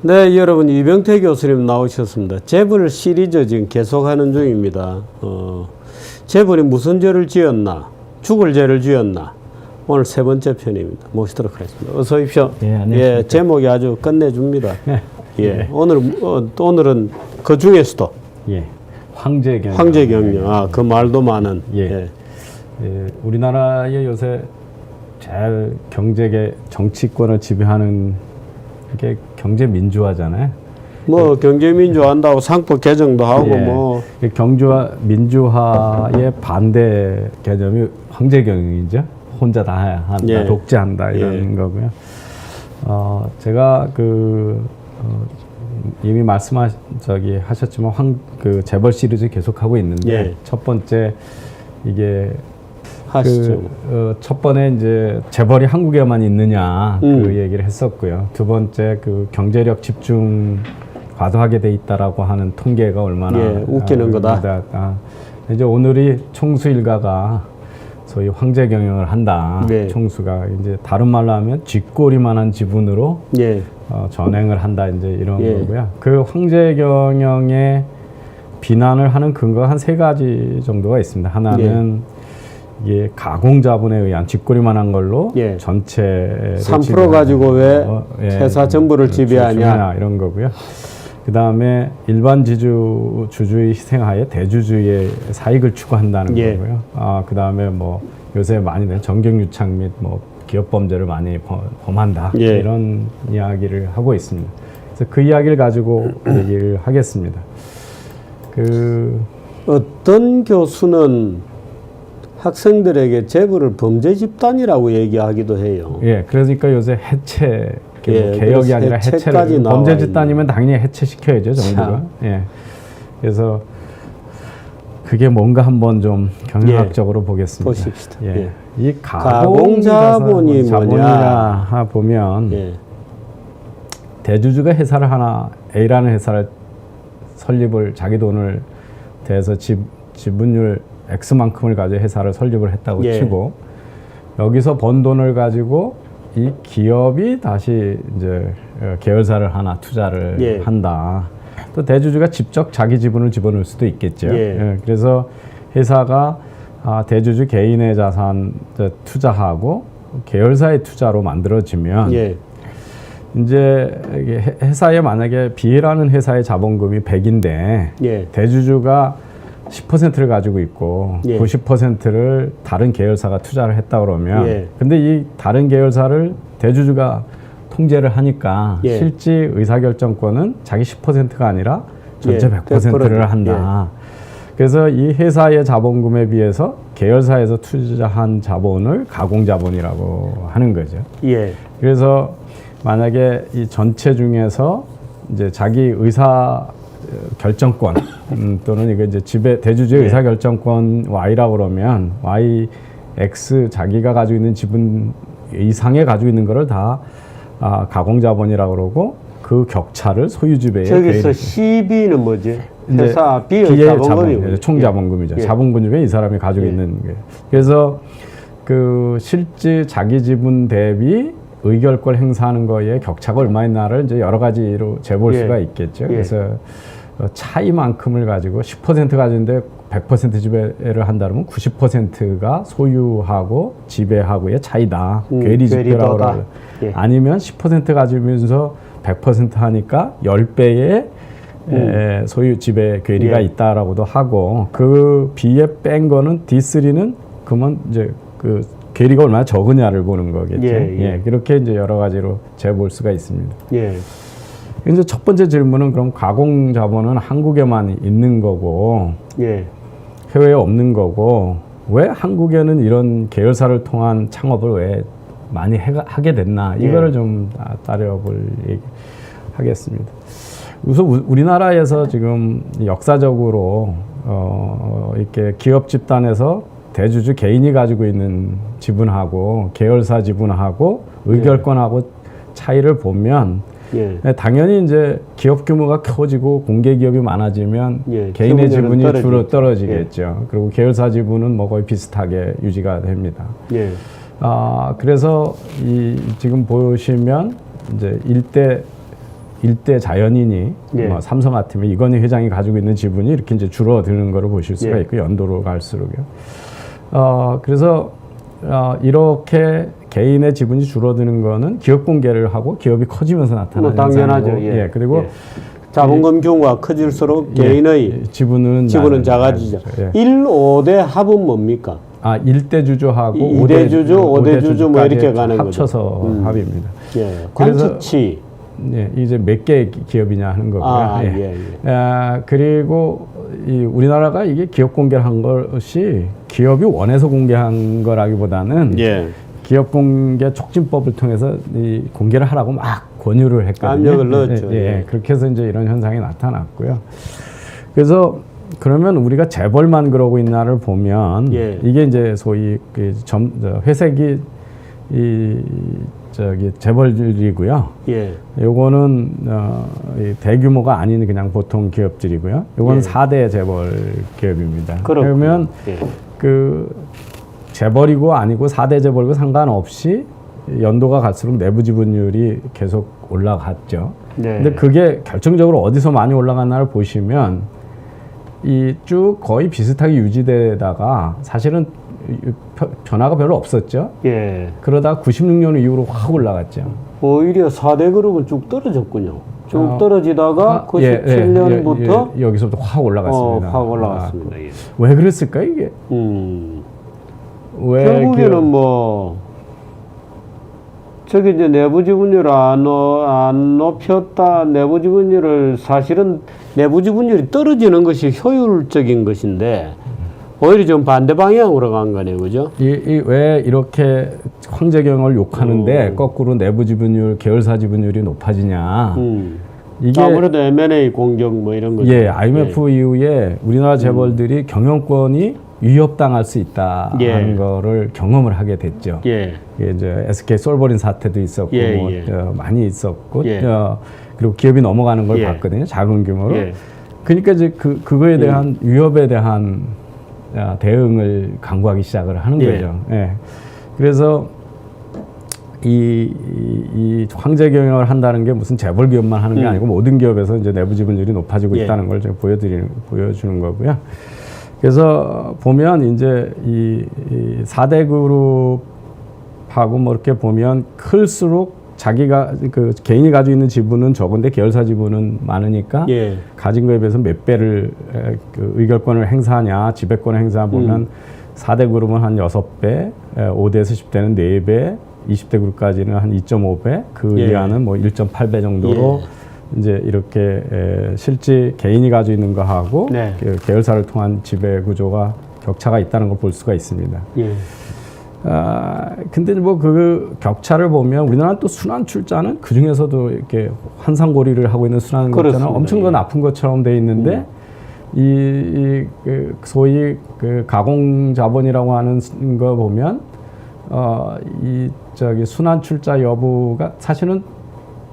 네, 여러분 이병태 교수님 나오셨습니다. 재벌 시리즈 지금 계속하는 중입니다. 재벌이 무슨 죄를 지었나, 죽을 죄를 지었나. 오늘 세 번째 편입니다. 모시도록 하겠습니다. 어서 오십시오. 안녕하십니까. 제목이 아주 끝내줍니다. 예. 오늘은 그 중에서도 황제경영. 황제경영. 그 말도 많은. 우리나라의 요새 제일 경제계 정치권을 지배하는 게 경제 민주화잖아요. 뭐 경제 민주화한다고 상법 개정도 하고 뭐 경주화 민주화의 반대 개념이 황제경영이죠. 혼자 다 한다, 독재한다 이런 거고요. 제가 이미 하셨지만 재벌 시리즈 계속하고 있는데 첫 번째 이게 첫 번에 이제 재벌이 한국에만 있느냐 그 얘기를 했었고요. 두 번째 경제력 집중 과도하게 돼 있다라고 하는 통계가 얼마나 웃기는 거다. 이제 오늘이 총수 일가가 소위 황제 경영을 한다. 총수가 이제 다른 말로 하면 쥐꼬리만한 지분으로 전횡을 한다. 이제 이런 거고요. 그 황제 경영의 비난을 하는 근거가 한 세 가지 정도가 있습니다. 하나는 이게 가공자본에 의한 쥐꼬리만한 걸로 전체 3% 가지고 왜 회사 전부를 지배하냐 이런 거고요. 그 다음에 일반 주주의 희생하에 대주주의 사익을 추구한다는 거고요. 그 다음에 뭐 요새 많이 된 정경유착 및 뭐 기업 범죄를 많이 범한다 이런 이야기를 하고 있습니다. 그래서 그 이야기를 가지고 얘기를 하겠습니다. 어떤 교수는 학생들에게 재벌을 범죄 집단이라고 얘기하기도 해요. 그러니까 요새 해체 개혁이 아니라 해체를 범죄 집단이면 당연히 해체시켜야죠, 정부가. 그래서 그게 뭔가 한번 좀 경영학적으로 보겠습니다. 보십시다. 이 가공자본이 뭐냐 보면 대주주가 회사를 하나 A라는 회사를 설립을 자기 돈을 대서 지분율 X만큼을 가지고 회사를 설립을 했다고 치고 여기서 번 돈을 가지고 이 기업이 다시 이제 계열사를 하나 투자를 한다. 또 대주주가 직접 자기 지분을 집어넣을 수도 있겠죠. 그래서 회사가 대주주 개인의 자산 투자하고 계열사의 투자로 만들어지면 이제 회사에 만약에 B라는 회사의 자본금이 100인데 대주주가 10%를 가지고 있고 90%를 다른 계열사가 투자를 했다 그러면 근데 이 다른 계열사를 대주주가 통제를 하니까 실제 의사결정권은 자기 10%가 아니라 전체 100%를 한다. 그래서 이 회사의 자본금에 비해서 계열사에서 투자한 자본을 가공자본이라고 하는 거죠. 그래서 만약에 이 전체 중에서 이제 자기 의사 결정권 또는 이거 이제 대주주의 의사 결정권 Y라고 그러면 Y, X 자기가 가지고 있는 지분 이상에 가지고 있는 거를 다 가공자본이라고 그러고 그 격차를 소유주배에 저기서 CB는 뭐지? 회사 B의 자본금이죠. 총자본금이죠. 자본금에 이 사람이 가지고 있는 게. 그래서 그 실제 자기 지분 대비 의결권 행사하는 거에 격차가 얼마 있나를 이제 여러 가지로 재볼 수가 있겠죠. 그래서 차이만큼을 가지고 10% 가지는데 100% 지배를 한다면 90%가 소유하고 지배하고의 차이다. 괴리 지표라고 그러죠. 아니면 10% 가지면서 100% 하니까 10배의 소유 지배 괴리가 있다라고도 하고 그 B에 뺀 거는 D3는 그러면 이제 그 괴리가 얼마나 적으냐를 보는 거겠죠. 그렇게 이제 여러 가지로 재볼 수가 있습니다. 이제 첫 번째 질문은 그럼 가공자본은 한국에만 있는 거고 해외에 없는 거고 왜 한국에는 이런 계열사를 통한 창업을 왜 많이 하게 됐나 이거를 좀 따져볼 얘기 하겠습니다. 우선 우리나라에서 지금 역사적으로 이렇게 기업 집단에서 대주주 개인이 가지고 있는 지분하고 계열사 지분하고 의결권하고 차이를 보면 당연히 이제 기업 규모가 커지고 공개 기업이 많아지면 개인의 지분이 주로 떨어지겠죠. 그리고 계열사 지분은 뭐 거의 비슷하게 유지가 됩니다. 그래서 지금 보시면 이제 일대 자연인이 예. 뭐 삼성 같으면 이건희 회장이 가지고 있는 지분이 이렇게 이제 줄어드는 거를 보실 수가 예. 있고 연도로 갈수록요. 그래서 이렇게 개인의 지분이 줄어드는 거는 기업 공개를 하고 기업이 커지면서 나타나는 뭐 당연하죠. 현상이고, 예. 그리고 예. 자본금 규모가 커질수록 개인의 지분은 작아지죠. 예. 1, 5대 합은 뭡니까? 1대 주주하고 2대 주주, 5대 주주 뭐 이렇게 가는 거죠. 합쳐서 합입니다. 예. 그래서 관투치. 네, 이제 몇 개의 기업이냐 하는 거고요. 예. 그리고 우리나라가 이게 기업 공개를 한 것이 기업이 원해서 공개한 거라기보다는 예. 기업 공개 촉진법을 통해서 이 공개를 하라고 막 권유를 했거든요. 압력을 넣었죠. 예. 그렇게 해서 이제 이런 현상이 나타났고요. 그래서 그러면 우리가 재벌만 그러고 있나를 보면 예. 이게 이제 소위 회색이 재벌들이고요. 예. 요거는 이 대규모가 아닌 그냥 보통 기업들이고요. 요건 예. 4대 재벌 기업입니다. 그렇군요. 그러면 예. 그 재벌이고 아니고 4대 재벌과 상관없이 연도가 갈수록 내부 지분율이 계속 올라갔죠. 네. 근데 그게 결정적으로 어디서 많이 올라갔나를 보시면 이 쭉 거의 비슷하게 유지되다가 사실은 변화가 별로 없었죠. 예. 그러다 96년 이후로 확 올라갔죠. 오히려 4대 그룹은 쭉 떨어졌군요. 쭉 떨어지다가 예, 97년부터 여기서부터 확 올라갔습니다. 확 올라갔습니다. 예. 왜 그랬을까 이게? 왜 결국에는 뭐 저기 이제 내부 지분율을 안 높였다. 내부 지분율을 사실은 내부 지분율이 떨어지는 것이 효율적인 것인데 오히려 좀 반대 방향으로 간 거네요, 그죠? 왜 이렇게 황재경을 욕하는데 거꾸로 내부 지분율, 계열사 지분율이 높아지냐? 이게 아무래도 M&A 공격 뭐 이런 거죠. 예, IMF 이후에 우리나라 재벌들이 경영권이 위협당할 수 있다는 예. 거를 경험을 하게 됐죠. 예. 이제 SK 솔버린 사태도 있었고 예, 뭐, 예. 많이 있었고 예. 그리고 기업이 넘어가는 걸 예. 봤거든요. 작은 규모로. 예. 그러니까 이제 그거에 대한 위협에 대한 대응을 강구하기 시작을 하는 예. 거죠. 예. 그래서 이 황제 경영을 한다는 게 무슨 재벌 기업만 하는 게 아니고 모든 기업에서 이제 내부 지분율이 높아지고 예. 있다는 걸 제가 보여주는 거고요. 그래서 보면 이제 이 4대 그룹하고 뭐 이렇게 보면 클수록 자기가 그 개인이 가지고 있는 지분은 적은데 계열사 지분은 많으니까 예. 가진 거에 비해서 몇 배를 그 의결권을 행사하냐, 지배권을 행사하면 4대 그룹은 한 6배, 5대에서 10대는 4배, 20대 그룹까지는 한 2.5배, 그 예. 이하는 뭐 1.8배 정도로 이제 이렇게 실제 개인이 가지고 있는 거하고 네. 그 계열사를 통한 지배 구조가 격차가 있다는 걸 볼 수가 있습니다. 예. 근데 뭐 그 격차를 보면 우리나라는 또 순환 출자는 그 중에서도 이렇게 환상고리를 하고 있는 순환 출자는 엄청 더 나쁜 것처럼 돼 있는데 그 소위 그 가공 자본이라고 하는 거 보면 이 저기 순환 출자 여부가 사실은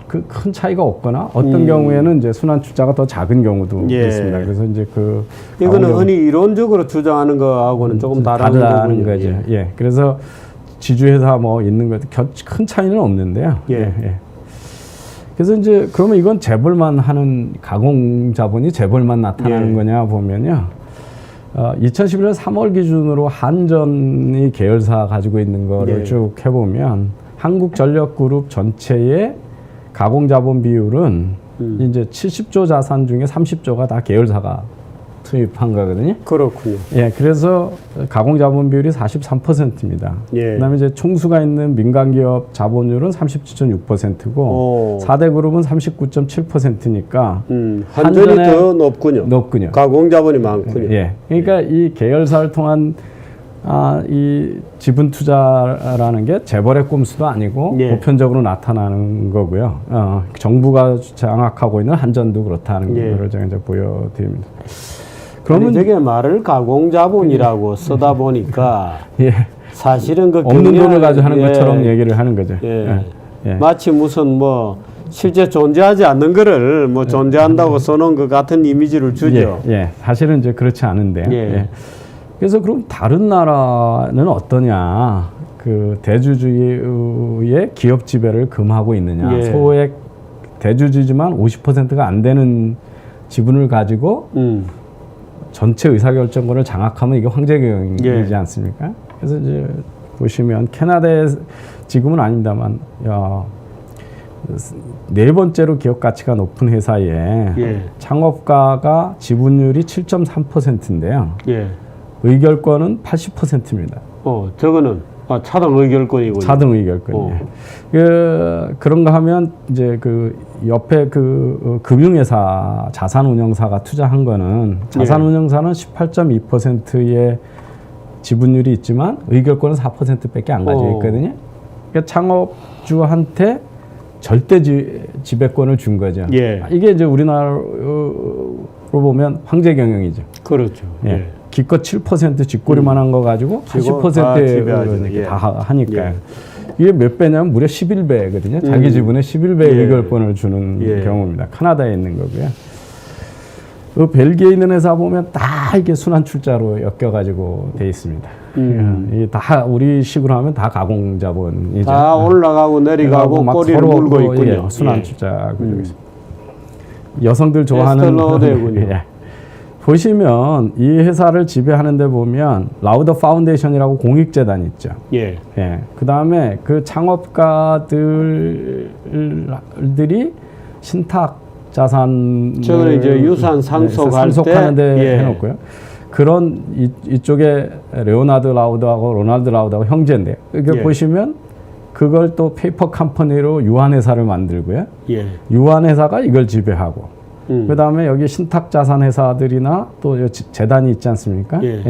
그 큰 차이가 없거나 어떤 경우에는 이제 순환 출자가 더 작은 경우도 예. 있습니다. 그래서 이제 그 이거는 흔히 이론적으로 주장하는 거하고는 조금 다르다는 부분이요. 거죠. 예. 그래서 지주회사 뭐 있는 것 큰 차이는 없는데요. 예. 그래서 이제 그러면 이건 재벌만 하는 가공 자본이 재벌만 나타나는 예. 거냐 보면요. 2011년 3월 기준으로 한전이 계열사 가지고 있는 거를 예. 쭉 해보면 한국전력그룹 전체의 가공자본 비율은 이제 70조 자산 중에 30조가 다 계열사가 투입한 거거든요. 그렇군요. 예, 그래서 가공자본 비율이 43%입니다. 예. 그다음에 이제 총수가 있는 민간기업 자본율은 37.6%고 4대 그룹은 39.7%니까 한전이 더 높군요. 높군요. 가공 자본이 많군요. 예, 그러니까 이 계열사를 통한 이 지분 투자라는 게 재벌의 꼼수도 아니고 예. 보편적으로 나타나는 거고요. 정부가 장악하고 있는 한전도 그렇다는 예. 것을 제가 이제 보여드립니다. 그러면 저게 말을 가공 자본이라고 쓰다 보니까 예. 사실은 그 없는 경량- 돈을 가지고 하는 예. 것처럼 얘기를 하는 거죠. 예. 예. 마치 무슨 뭐 실제 존재하지 않는 거를 뭐 존재한다고 써놓은 것 같은 이미지를 주죠. 예. 사실은 이제 그렇지 않은데요. 예. 예. 그래서 그럼 다른 나라는 어떠냐? 그 대주주의 기업 지배를 금하고 있느냐? 예. 소액 대주주지만 50%가 안 되는 지분을 가지고 전체 의사결정권을 장악하면 이게 황제경영이지 예. 않습니까? 그래서 이제 보시면 캐나다의 지금은 아닙니다만 네 번째로 기업 가치가 높은 회사에 예. 창업가가 지분율이 7.3%인데요. 예. 의결권은 80%입니다. 저거는 차등 의결권이군요. 차등 의결권이에요. 그런가 하면 이제 그 옆에 그 금융회사, 자산운용사가 투자한 거는 자산운용사는 18.2%의 지분율이 있지만 의결권은 4%밖에 안 가지고 있거든요. 그러니까 창업주한테 절대 지배권을 준 거죠. 예. 이게 이제 우리나라로 보면 황제 경영이죠. 그렇죠. 예. 예. 기껏 7% 쥐꼬리만 한 거 가지고 지고 다 80%에 지배하죠. 예. 다 하니까요. 예. 이게 몇 배냐면 무려 11배거든요. 자기 지분의 11배 예. 의결권을 주는 예. 경우입니다. 카나다에 있는 거고요. 그 벨기에 있는 회사 보면 다 이게 순환 출자로 엮여가지고 돼 있습니다. 이게 다 우리 식으로 하면 다 가공자본이죠. 다 올라가고 내려가고 막 꼬리를 서로 물고 있군요. 예, 순환 출자 구조가 있습니다. 여성들 좋아하는 에스텔러데군요. 예. 보시면 이 회사를 지배하는 데 보면 라우더 파운데이션이라고 공익재단이 있죠. 예. 예. 그다음에 그 창업가들이 신탁 자산을 저는 이제 유산 상속할 상속하는 데 때, 예. 해놓고요. 그런 이쪽에 레오나드 라우드하고 로날드 라우드하고 형제인데 이거 예. 보시면 그걸 또 페이퍼 컴퍼니로 유한회사를 만들고요. 예. 유한회사가 이걸 지배하고 그다음에 여기 신탁자산회사들이나 또 재단이 있지 않습니까? 예.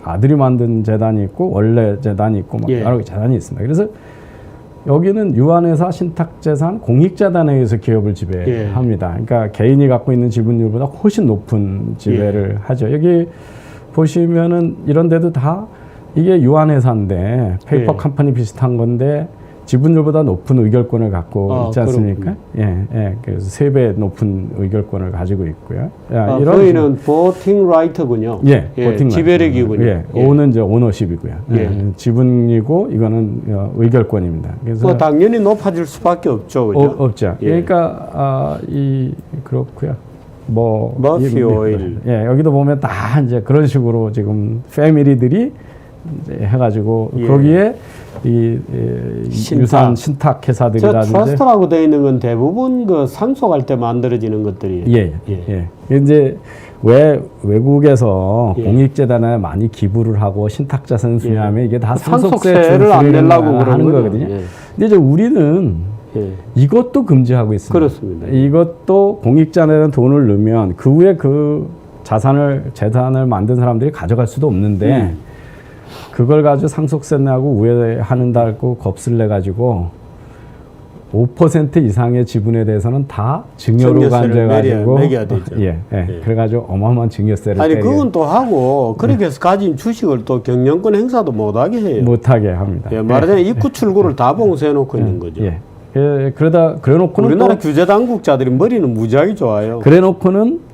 아들이 만든 재단이 있고 원래 재단이 있고 막 예. 여러 재단이 있습니다. 그래서 여기는 유한회사 신탁재산 공익재단에 의해서 기업을 지배합니다. 그러니까 개인이 갖고 있는 지분율보다 훨씬 높은 지배를 하죠. 여기 보시면은 이런 데도 다 이게 유한회사인데 페이퍼 컴퍼니 비슷한 건데 지분율보다 높은 의결권을 갖고 있지 않습니까? 예. 그래서 3배 높은 의결권을 가지고 있고요. 저희는 보팅 라이트군요. 예, 보팅 지배력이군요. 예, 오는 이제 오너십이고요. 예. 지분이고 이거는 의결권입니다. 그래서 당연히 높아질 수밖에 없죠, 그죠? 없죠. 예. 그러니까 그렇고요. 머피 오일. 예, 여기도 보면 다 이제 그런 식으로 지금 패밀리들이 이제 해가지고 거기에 유산 신탁 회사들이라든지 트러스트라고 되어 있는 건 대부분 그 상속할 때 만들어지는 것들이에요. 예. 이제 왜 외국에서 공익재단에 많이 기부를 하고 신탁자산 수여하면 이게 다 상속세를 안 내려고 하는 거거든요. 예. 근데 이제 우리는 이것도 금지하고 있습니다. 그렇습니다. 이것도 공익자산에 돈을 넣으면 그 후에 그 재산을 만든 사람들이 가져갈 수도 없는데 그걸 가지고 상속세 내고 우회하는다고 겁을 내가지고 5% 이상의 지분에 대해서는 다 증여로 간주해가지고 매겨야 되죠. 그래가지고 어마어마한 증여세를 아니 그건 또 하고 그렇게 해서 가진 주식을 또 경영권 행사도 못하게 해요. 못하게 합니다. 말하자면 입구 출구를 다 봉쇄해놓고 있는 거죠. 그래놓고는 우리나라 규제 당국자들이 머리는 무지하게 좋아요. 그래놓고는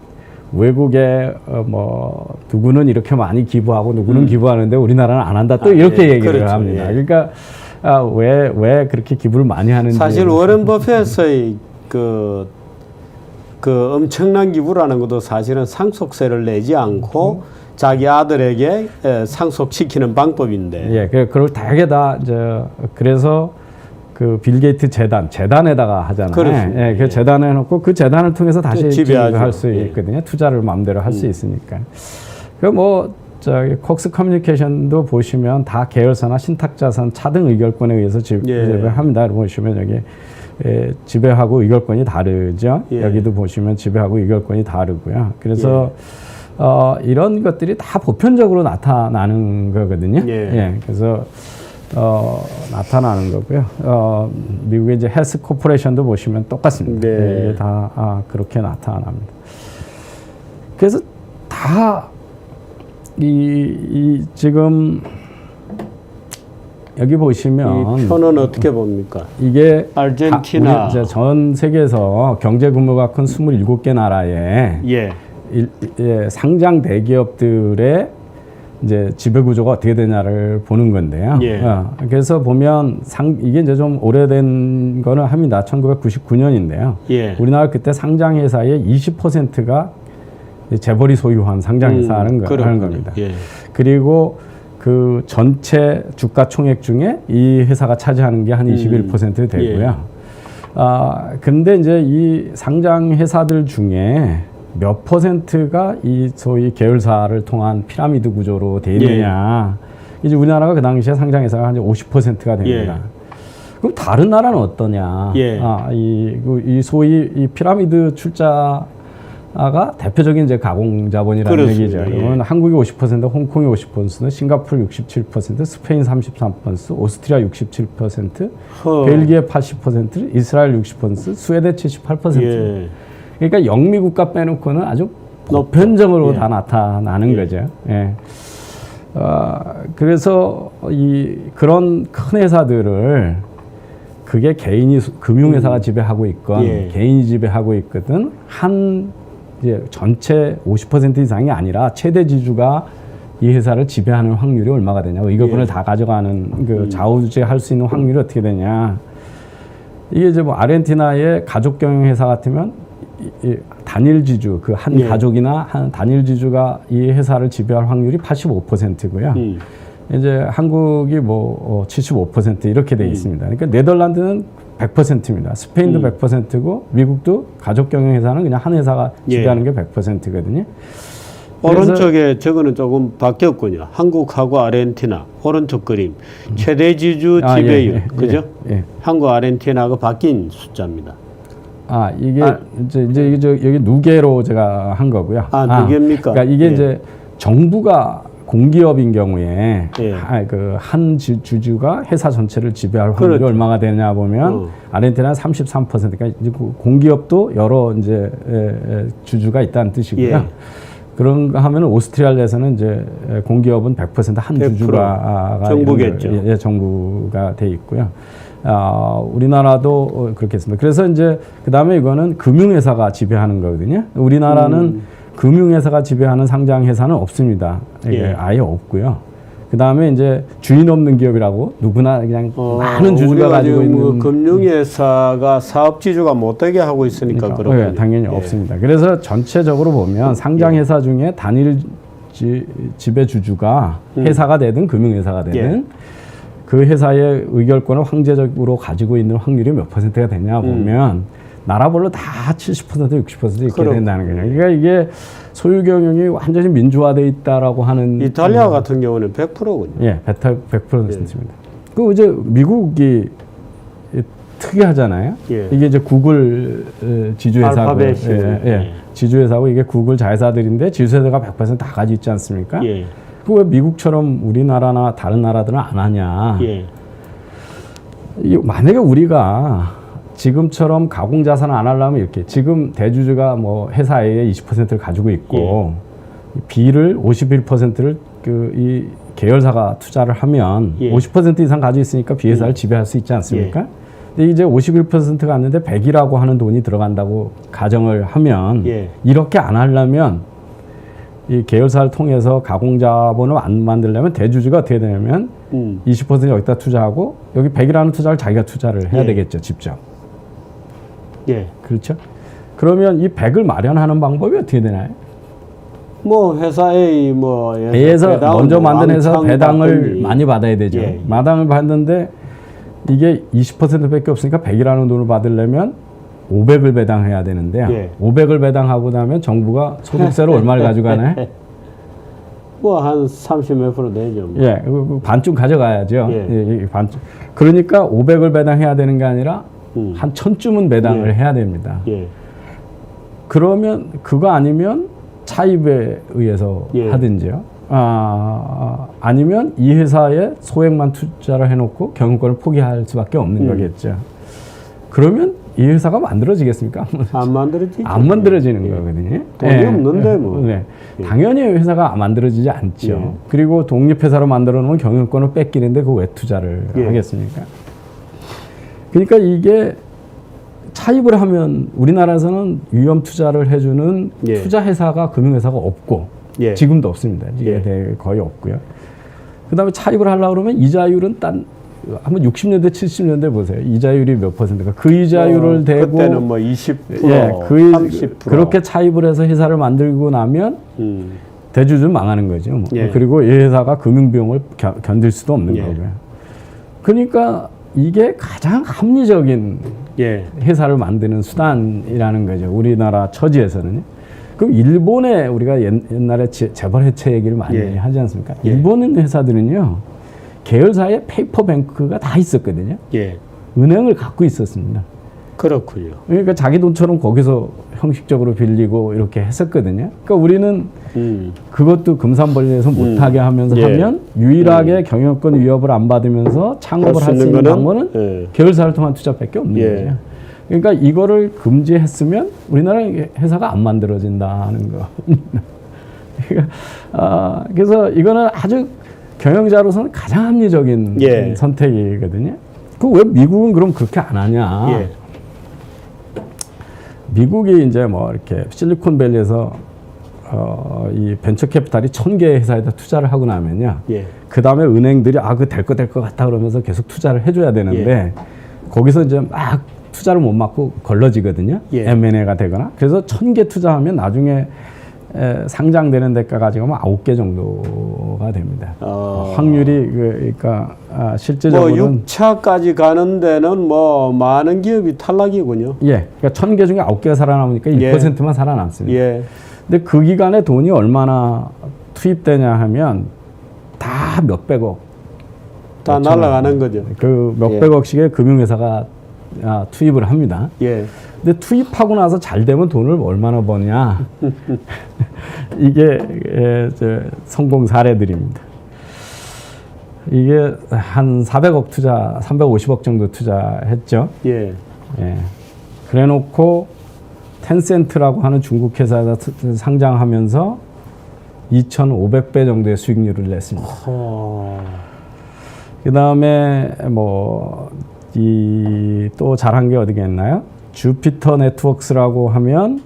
외국에 누구는 이렇게 많이 기부하고 누구는 기부하는데 우리나라는 안 한다 또 이렇게 얘기를 그렇죠. 합니다. 그러니까 왜 그렇게 기부를 많이 하는지 사실 워렌 버핏의 그 엄청난 기부라는 것도 사실은 상속세를 내지 않고 자기 아들에게 상속시키는 방법인데. 그걸 되게 다 그래서 그 빌 게이트 재단에다가 하잖아요. 그렇습니다. 그 재단에 놓고 그 재단을 통해서 다시 지배하죠. 할 수 있거든요. 투자를 마음대로 할 수 있으니까. 저기 콕스 커뮤니케이션도 보시면 다 계열사나 신탁자산 차등 의결권에 의해서 지배합니다. 보시면 여기 지배하고 의결권이 다르죠. 여기도 보시면 지배하고 의결권이 다르고요. 그래서 이런 것들이 다 보편적으로 나타나는 거거든요. 그래서 나타나는 거고요. 미국의 이제 헬스 코퍼레이션도 보시면 똑같습니다. 이게 다 그렇게 나타납니다. 그래서 다 지금 여기 보시면 이 표는 어떻게 봅니까? 이게 아르헨티나 전 세계에서 경제 규모가 큰 27개 나라에 상장 대기업들의 이제 지배 구조가 어떻게 되냐를 보는 건데요. 예. 그래서 보면 이게 이제 좀 오래된 거는 합니다. 1999년인데요. 예. 우리나라 그때 상장 회사의 20%가 재벌이 소유한 상장 회사라는 하는 겁니다. 예. 그리고 그 전체 주가 총액 중에 이 회사가 차지하는 게 한 21% 되고요. 예. 근데 이제 이 상장 회사들 중에 몇 퍼센트가 이 소위 계열사를 통한 피라미드 구조로 돼 있느냐. 이제 우리나라가 그 당시에 상장 회사가 한 50%가 됩니다. 그럼 다른 나라는 어떠냐? 이 소위 이 피라미드 출자가 대표적인 이제 가공 자본이라는 그렇습니다. 얘기죠. 그러면 한국이 50%, 홍콩이 50%, 싱가포르 67%, 스페인 33%, 오스트리아 67%, 벨기에 80%, 이스라엘 60%, 스웨덴 78%. 예. 그러니까 영미 국가 빼놓고는 아주 보편적으로 예. 다 나타나는 거죠. 예. 그래서 그런 큰 회사들을 그게 개인이 금융회사가 지배하고 있건 개인이 지배하고 있거든 이제 전체 50% 이상이 아니라 최대 지주가 이 회사를 지배하는 확률이 얼마가 되냐. 의결권을 다 가져가는 그 좌우지할 수 있는 확률이 어떻게 되냐. 이게 이제 뭐 아르헨티나의 가족 경영 회사 같으면 이 단일 지주 그 한 가족이나 한 단일 지주가 이 회사를 지배할 확률이 85%고요. 이제 한국이 뭐 75% 이렇게 돼 있습니다. 그러니까 네덜란드는 100%입니다. 스페인도 100%고 미국도 가족 경영 회사는 그냥 한 회사가 지배하는 게 100%거든요. 오른쪽에 저거는 조금 바뀌었군요. 한국하고 아르헨티나 오른쪽 그림 최대 지주 지배율 그죠? 한국 아르헨티나가 바뀐 숫자입니다. 이게 이제 여기 누계로 제가 한 거고요. 누계입니까? 그러니까 이게 이제 정부가 공기업인 경우에 그 한 주주가 회사 전체를 지배할 확률이 얼마가 되냐 보면 아르헨티나는 33%. 그러니까 공기업도 여러 이제 주주가 있다는 뜻이고요. 그런가 하면 오스트리아에서는 이제 공기업은 100% 한 주주가 정부겠죠. 정부가 돼 있고요. 우리나라도 그렇겠습니다. 그래서 이제 그 다음에 이거는 금융회사가 지배하는 거거든요. 우리나라는 금융회사가 지배하는 상장회사는 없습니다. 이게 아예 없고요. 그 다음에 이제 주인 없는 기업이라고 누구나 그냥 많은 주주가 가지고 있는 금융회사가 사업지주가 못되게 하고 있으니까 그렇군요. 당연히 없습니다. 그래서 전체적으로 보면 상장회사 중에 단일 지배 주주가 회사가 되든 금융회사가 되든 그 회사의 의결권을 황제적으로 가지고 있는 확률이 몇 %가 되냐 보면 나라별로 다 70%, 60% 이렇게 된다는 거예요. 그러니까 이게 소유 경영이 완전히 민주화돼 있다라고 하는 이탈리아 같은 경우는 100%군요. 100%입니다. 그 이제 미국이 특이하잖아요. 이게 이제 구글 지주회사고, 지주회사고 이게 구글 자회사들인데 지주회사가 100%다 가지고 있지 않습니까? 그 왜 미국처럼 우리나라나 다른 나라들은 안 하냐? 만약에 우리가 지금처럼 가공 자산을 안 하려면 이렇게 지금 대주주가 뭐 회사의 20%를 가지고 있고 B를 51%를 이 계열사가 투자를 하면 50% 이상 가지고 있으니까 B 회사를 지배할 수 있지 않습니까? 근데 이제 51%가 왔는데 100이라고 하는 돈이 들어간다고 가정을 하면 이렇게 안 하려면 이 계열사를 통해서 가공 자본을 안 만들려면 대주주가 어떻게 되냐면 20% 여기다 투자하고 여기 100이라는 투자를 자기가 투자를 해야 되겠죠, 직접. 그렇죠? 그러면 이 100을 마련하는 방법이 어떻게 되나요? 뭐 회사의 A에서 먼저 만든 회사 배당을 많이 받아야 되죠. 마당을 받는데 이게 20%밖에 없으니까 100이라는 돈을 받으려면 500을 배당해야 되는데요. 500을 배당하고 나면 정부가 소득세로 얼마를 가져가나요? 뭐 한 30몇 % 되죠. 반쯤 가져가야죠. 반쯤. 그러니까 500을 배당해야 되는 게 아니라 한 1000쯤은 배당을 해야 됩니다. 그러면 그거 아니면 차입에 의해서 하든지요. 아니면 이 회사에 소액만 투자를 해놓고 경영권을 포기할 수밖에 없는 거겠죠. 그러면 이 회사가 만들어지겠습니까? 안 만들어지죠. 안 만들어지는 거거든요. 돈이 없는데 뭐. 당연히 회사가 만들어지지 않죠. 그리고 독립회사로 만들어 놓으면 경영권을 뺏기는데 그 왜 투자를 하겠습니까? 그러니까 이게 차입을 하면 우리나라에서는 위험 투자를 해주는 투자회사가 금융회사가 없고 예. 지금도 없습니다. 이게 예. 거의 없고요. 그다음에 차입을 하려고 그러면 이자율은 한번 60년대 70년대 보세요. 이자율이 몇 퍼센트가 그 이자율을 대고 그때는 뭐 20%, 예, 30% 그렇게 차입을 해서 회사를 만들고 나면 대주주 망하는 거죠. 뭐. 예. 그리고 이 회사가 금융 비용을 견딜 수도 없는 예. 거고요. 그러니까 이게 가장 합리적인 예. 회사를 만드는 수단이라는 거죠. 우리나라 처지에서는. 그럼 일본에 우리가 옛날에 재벌 해체 얘기를 많이 예. 하지 않습니까? 예. 일본 회사들은요. 계열사에 페이퍼뱅크가 다 있었거든요. 예. 은행을 갖고 있었습니다. 그렇군요. 그러니까 자기 돈처럼 거기서 형식적으로 빌리고 이렇게 했었거든요. 그러니까 우리는 그것도 금산벌레에서 못하게 하면서 예. 하면 유일하게 경영권 위협을 안 받으면서 창업을 할 수 있는 방법은 예. 계열사를 통한 투자밖에 없는 예. 거죠. 그러니까 이거를 금지했으면 우리나라 회사가 안 만들어진다는 거. 그러니까, 그래서 이거는 아주 경영자로서는 가장 합리적인 예. 선택이거든요. 그 왜 미국은 그럼 그렇게 안 하냐? 예. 미국이 이제 뭐 이렇게 실리콘밸리에서 이 벤처 캐피탈이 1000개 회사에다 투자를 하고 나면요. 예. 그 다음에 은행들이 그 될 것 같다 그러면서 계속 투자를 해줘야 되는데 예. 거기서 이제 막 투자를 못 막고 걸러지거든요. 예. M&A가 되거나. 그래서 1000개 투자하면 나중에 상장되는 데까지 가면 9개 정도가 됩니다. 확률이 그러니까 실제적으로는 뭐 6차까지 가는 데는 뭐 많은 기업이 탈락이군요. 예, 그러니까 1000개 중에 9개가 살아남으니까 1%만 살아남습니다. 예. 근데 그 기간에 돈이 얼마나 투입되냐 하면 다 몇백억. 다 날아가는 거죠. 그 몇백억씩의 금융회사가 투입을 합니다. 예. 근데 투입하고 나서 잘 되면 돈을 얼마나 버냐. 이게 성공 사례들입니다. 이게 한 400억 투자, 350억 정도 투자했죠. 예. 예. 그래 놓고 텐센트라고 하는 중국 회사에다 상장하면서 2,500배 정도의 수익률을 냈습니다. 그 다음에 또 잘한 게 어디겠나요? 주피터 네트워크스라고 하면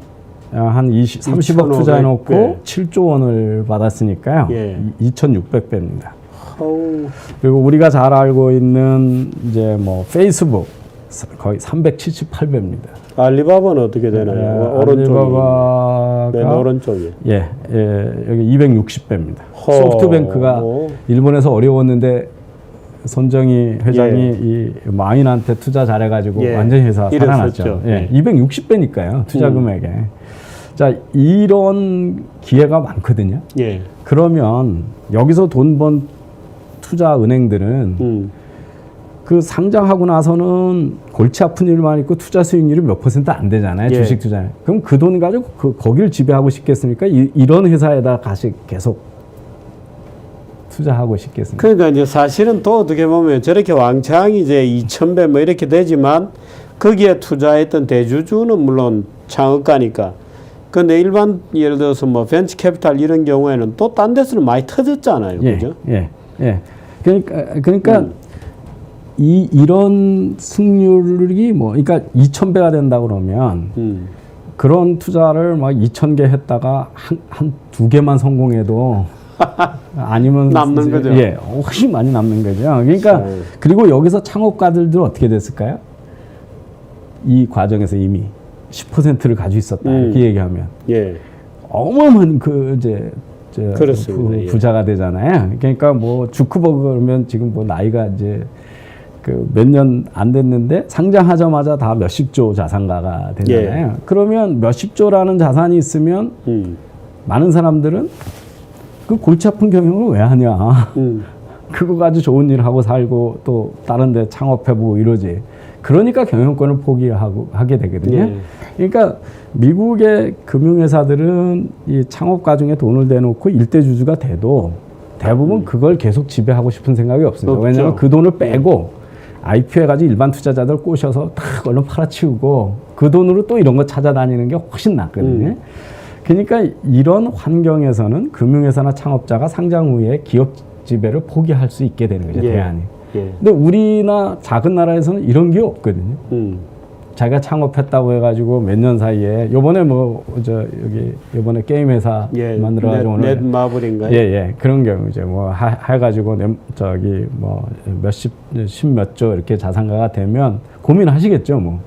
한 30억 투자해놓고 예. 7조 원을 받았으니까요. 예. 2,600배입니다. 그리고 우리가 잘 알고 있는 이제 페이스북 거의 378배입니다. 알리바바는 어떻게 되나요? 오른쪽이. 알리바바가 맨 오른쪽이. 예, 여기 260배입니다. 소프트뱅크가 일본에서 어려웠는데 손정희 회장이 예. 이 마인한테 투자 잘해가지고 예. 완전히 회사 살아났죠. 예. 260배니까요. 투자 금액에. 자, 이런 기회가 많거든요. 예. 그러면 여기서 돈 번 투자 은행들은 그 상장하고 나서는 골치 아픈 일만 있고 투자 수익률이 몇 %안 되잖아요. 예. 주식 투자. 그럼 그 돈 가지고 거기를 지배하고 싶겠습니까? 이런 회사에다 계속 투자하고 싶겠습니까? 그러니까 이제 사실은 또 어떻게 보면 저렇게 왕창 이제 2,000배 뭐 이렇게 되지만 거기에 투자했던 대주주는 물론 창업가니까. 근데 일반 예를 들어서 뭐 벤처 캐피탈 이런 경우에는 또 딴 데서는 많이 터졌잖아요. 예, 그죠? 예. 그러니까 이런 승률이 그러니까 2,000배가 된다 그러면 그런 투자를 막 2,000개 했다가 한 2개만 성공해도 아니면 남는 거죠. 예, 훨씬 많이 남는 거죠. 그러니까 그리고 여기서 창업가들도 어떻게 됐을까요? 이 과정에서 이미 10%를 가지고 있었다 이렇게 얘기하면 예. 어마어마한 그렇습니다. 부자가 되잖아요. 그러니까 주크버그 그러면 지금 나이가 이제 몇 년 안 됐는데 상장하자마자 다 몇십조 자산가가 되잖아요. 예. 그러면 몇십조라는 자산이 있으면 많은 사람들은 그 골치 아픈 경영을 왜 하냐. 그거 가지고 좋은 일 하고 살고 또 다른 데 창업해보고 이러지. 그러니까 경영권을 포기하게 되거든요. 예. 그러니까 미국의 금융회사들은 이 창업가 중에 돈을 대놓고 일대주주가 돼도 대부분 그걸 계속 지배하고 싶은 생각이 없습니다. 없죠. 왜냐하면 그 돈을 빼고 IPO 해가지고 일반 투자자들 꼬셔서 탁 얼른 팔아치우고 그 돈으로 또 이런 거 찾아다니는 게 훨씬 낫거든요. 그러니까 이런 환경에서는 금융회사나 창업자가 상장 후에 기업 지배를 포기할 수 있게 되는 거죠. 예. 대안이. 예. 근데 우리나 작은 나라에서는 이런 게 없거든요. 자기가 창업했다고 해가지고 몇 년 사이에 요번에 뭐 저 여기 요번에 게임 회사 예, 만들어가지고 오늘 넷마블인가요? 예 그런 경우 이제 뭐 해가지고 저기 뭐 십몇 조 이렇게 자산가가 되면 고민하시겠죠 뭐.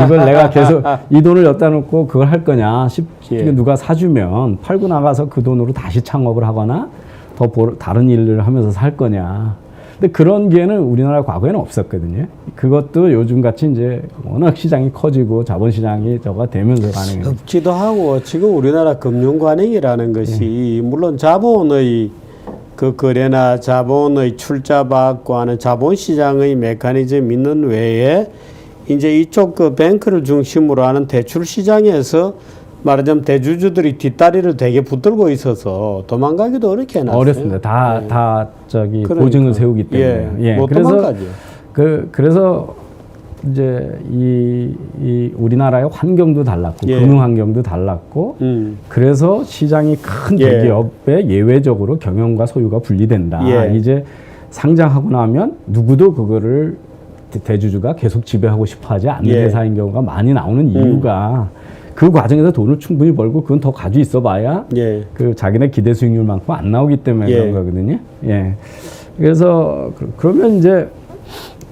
이걸 내가 계속 이 돈을 여기다 놓고 그걸 할 거냐, 예. 누가 사주면 팔고 나가서 그 돈으로 다시 창업을 하거나 더 다른 일을 하면서 살 거냐. 근데 그런 기회는 우리나라 과거에는 없었거든요. 그것도 요즘 같이 이제 워낙 시장이 커지고 자본시장이 저가 되면서 가능해요. 없기도 하고 지금 우리나라 금융관행이라는 것이 물론 자본의 그 거래나 자본의 출자받고 하는 자본시장의 메커니즘이 있는 외에 이제 이쪽 그 뱅크를 중심으로 하는 대출 시장에서 말하자면 대주주들이 뒷다리를 되게 붙들고 있어서 도망가기도 어렵게 해놨어요. 어렵습니다. 다 저기 그러니까. 보증을 세우기 때문에. 못 도망가죠. 그래서 이제 이 우리나라의 환경도 달랐고 금융 환경도 달랐고 그래서 시장이 큰 대기업에 예외적으로 경영과 소유가 분리된다. 이제 상장하고 나면 누구도 그거를 대주주가 계속 지배하고 싶어하지 않는 회사인 경우가 많이 나오는 이유가 그 과정에서 돈을 충분히 벌고 그건 더 가지고 있어봐야 그 자기네 기대 수익률만큼 안 나오기 때문에 그런 거거든요. 그래서 그러면 이제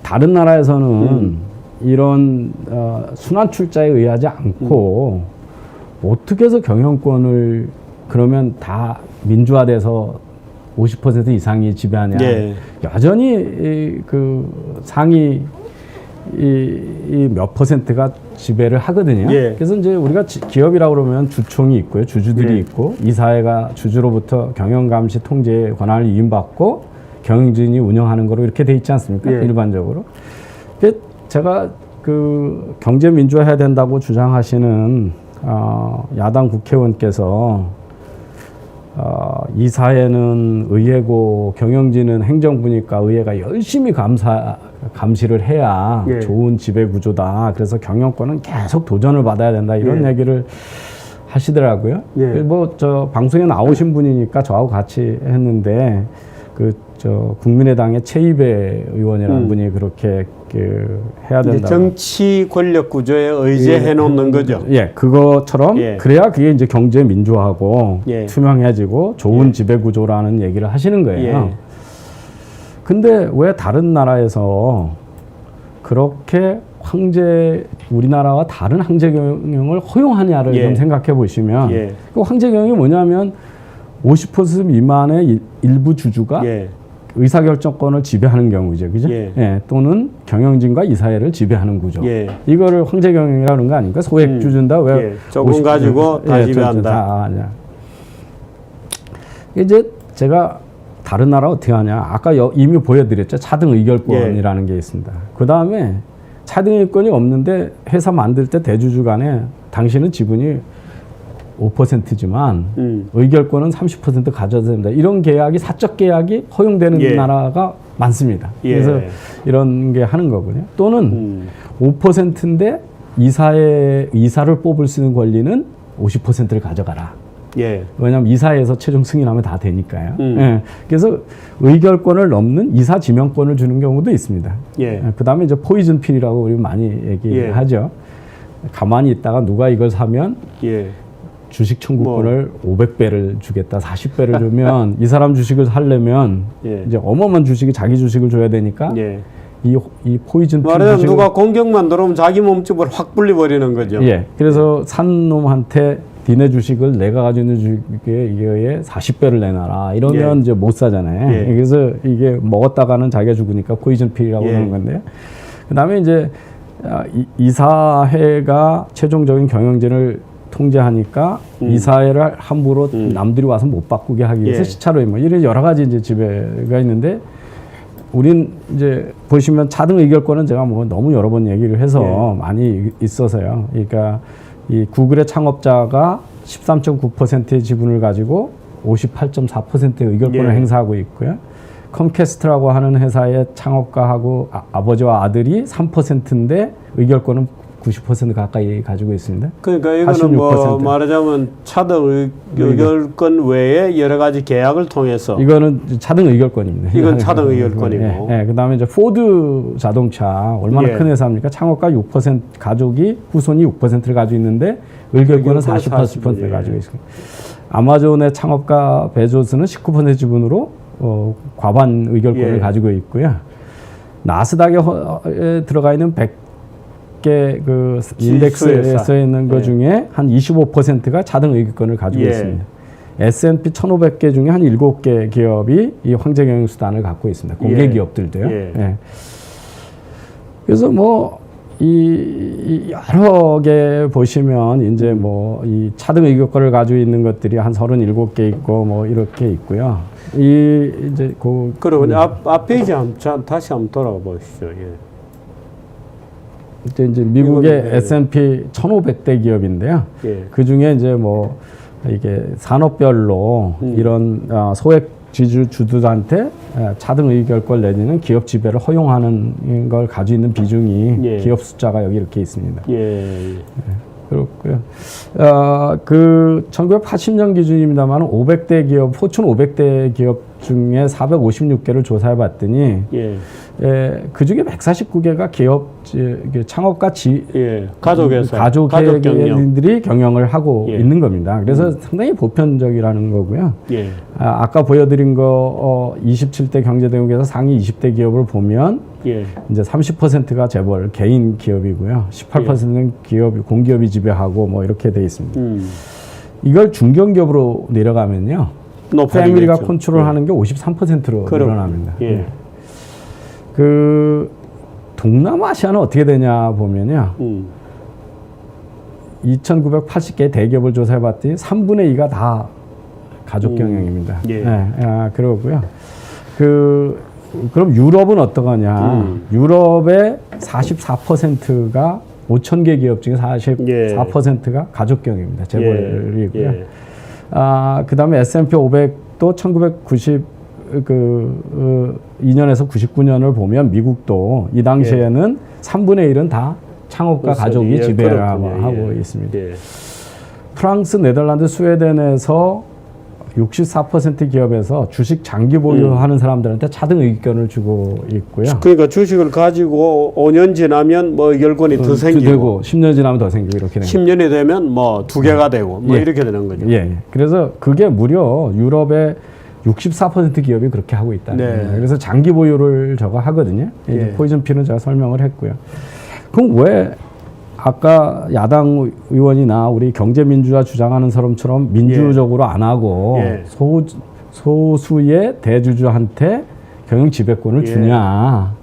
다른 나라에서는 이런 순환 출자에 의하지 않고 어떻게 해서 경영권을 그러면 다 민주화돼서 50% 이상이 지배하냐. 여전히 그 상위 이 몇 퍼센트가 지배를 하거든요. 그래서 이제 우리가 기업이라고 그러면 주총이 있고요. 주주들이 있고 이사회가 주주로부터 경영 감시 통제 권한을 위임받고 경영진이 운영하는 거로 이렇게 돼 있지 않습니까? 일반적으로. 제가 그 경제 민주화해야 된다고 주장하시는 야당 국회의원께서 이사회는 의회고 경영진은 행정부니까 의회가 열심히 감시를 해야 좋은 지배 구조다. 그래서 경영권은 계속 도전을 받아야 된다. 이런 얘기를 하시더라고요. 뭐 저 방송에 나오신 분이니까 저하고 같이 했는데 저 국민의당의 최이배 의원이라는 분이 그렇게 해야 된다. 정치 권력 구조에 의지해 놓는 거죠. 그것처럼 그래야 그게 이제 경제 민주화하고 투명해지고 좋은 지배 구조라는 얘기를 하시는 거예요. 근데 왜 다른 나라에서 그렇게 우리나라와 다른 황제 경영을 허용하냐를 좀 생각해 보시면 그 황제 경영이 뭐냐면 50% 미만의 일부 주주가 의사결정권을 지배하는 경우죠. 그죠? 또는 경영진과 이사회를 지배하는 구조. 이거를 황제 경영이라는 거 아닙니까? 소액 주준다. 왜 조금 가지고 다 지배한다. 이제 제가 다른 나라 어떻게 하냐. 아까 이미 보여드렸죠. 차등 의결권이라는 게 있습니다. 그 다음에 차등 의결권이 없는데 회사 만들 때 대주주 간에 당신은 지분이 5%지만 의결권은 30% 가져야 됩니다. 이런 계약이 사적 계약이 허용되는 나라가 많습니다. 그래서 이런 게 하는 거군요. 또는 5%인데 이사를 뽑을 수 있는 권리는 50%를 가져가라. 왜냐하면 이사회에서 최종 승인하면 다 되니까요. 그래서 의결권을 넘는 이사 지명권을 주는 경우도 있습니다. 그 다음에 이제 포이즌 필이라고 우리 많이 얘기하죠. 가만히 있다가 누가 이걸 사면 주식 청구권을 500배를 주겠다, 40배를 주면 이 사람 주식을 살려면 이제 어마어마한 주식이 자기 주식을 줘야 되니까 이 포이즌 필 말하자면 누가 공격만 들어오면 자기 몸집을 확 불려버리는 거죠. 그래서 산 놈한테 니네 주식을 내가 가지고 있는 주식에 이거에 40배를 내놔라. 이러면 이제 못 사잖아요. 그래서 이게 먹었다가는 자기가 죽으니까 포이즌 필이라고 하는 건데요. 그 다음에 이제 이사회가 최종적인 경영진을 통제하니까 이사회를 함부로 남들이 와서 못 바꾸게 하기 위해서 시차로 뭐 이런 여러 가지 이제 지배가 있는데 우린 이제 보시면 차등 의결권은 제가 뭐 너무 여러 번 얘기를 해서 많이 있어서요. 그러니까 이 구글의 창업자가 13.9%의 지분을 가지고 58.4%의 의결권을 행사하고 있고요. 컴캐스트라고 하는 회사의 창업가하고 아버지와 아들이 3%인데 의결권은 90% 가까이 가지고 있습니다. 그러니까 이거는 뭐 86%. 말하자면 차등 의결권 외에 여러 가지 계약을 통해서 이거는 차등 의결권입니다. 이건 차등 의결권이고. 예, 그다음에 이제 포드 자동차 얼마나 예. 큰 회사입니까? 창업가 6% 가족이 후손이 6%를 가지고 있는데 의결권은 40%를 가지고 있습니다. 아마존의 창업가 베조스는 19% 지분으로 과반 의결권을 예. 가지고 있고요. 나스닥에 들어가 있는 100개 그 인덱스에 써 있는 것 예. 중에 한 25%가 차등 의결권을 가지고 예. 있습니다. S&P 1500개 중에 한 7개 기업이 이 황제 경영 수단을 갖고 있습니다. 공개 예. 기업들도요. 예. 예. 그래서 뭐 이 여러 개 보시면 이제 뭐 이 차등 의결권을 가지고 있는 것들이 한 37개 있고 뭐 이렇게 있고요. 이 이제 그리고 앞 페이지 다시 한번 돌아가 보시죠. 예. 이제 미국의 이거는, S&P 1500대 기업인데요. 예. 그 중에 이제 뭐 이게 산업별로 이런 소액 주주들한테 차등 의결권 내지는 기업 지배를 허용하는 걸 가지고 있는 비중이 예. 기업 숫자가 여기 이렇게 있습니다. 예. 그렇고요. 그 1980년 기준입니다만 500대 기업, 포춘 500대 기업 중에 456개를 조사해 봤더니 예. 그 중에 149개가 기업 창업가 예. 가족에서 가족들이 경영을 하고 예. 있는 겁니다. 그래서 상당히 보편적이라는 거고요. 예. 아까 보여드린 거 27대 경제대국에서 상위 20대 기업을 보면 예. 이제 30%가 재벌 개인 기업이고요. 18%는 기업 공기업이 지배하고 뭐 이렇게 돼 있습니다. 이걸 중견기업으로 내려가면요. 패밀리가 컨트롤하는 게 53%로 늘어납니다. 예. 그 동남아시아는 어떻게 되냐 보면요. 2,980개 대기업을 조사해봤더니 3분의 2가 다 가족 경영입니다. 예. 그러고요. 그럼 유럽은 어떠거냐? 유럽의 44%가 5,000개 기업 중에 44%가 가족 경영입니다. 재벌이고요. 예. 그다음에 S&P 500도 1992년에서 99년을 보면 미국도 이 당시에는 3분의 1은 다 창업가 가족이 지배를 하고 있습니다. 예. 프랑스, 네덜란드, 스웨덴에서 64% 기업에서 주식 장기 보유하는 사람들한테 차등 의결권을 주고 있고요. 그러니까 주식을 가지고 5년 지나면 뭐 의결권이 더 생기고 10년 지나면 더 생기고 이렇게 됩니다. 10년이 되면 뭐 2개가 되고 뭐 예. 이렇게 되는 거죠. 예. 그래서 그게 무려 유럽의 64% 기업이 그렇게 하고 있다. 네. 그래서 장기 보유를 저거 하거든요. 예. 포지션 P는 제가 설명을 했고요. 그럼 왜 아까 야당 의원이나 우리 경제민주화 주장하는 사람처럼 민주적으로 안 하고 예. 소수의 대주주한테 경영 지배권을 주냐?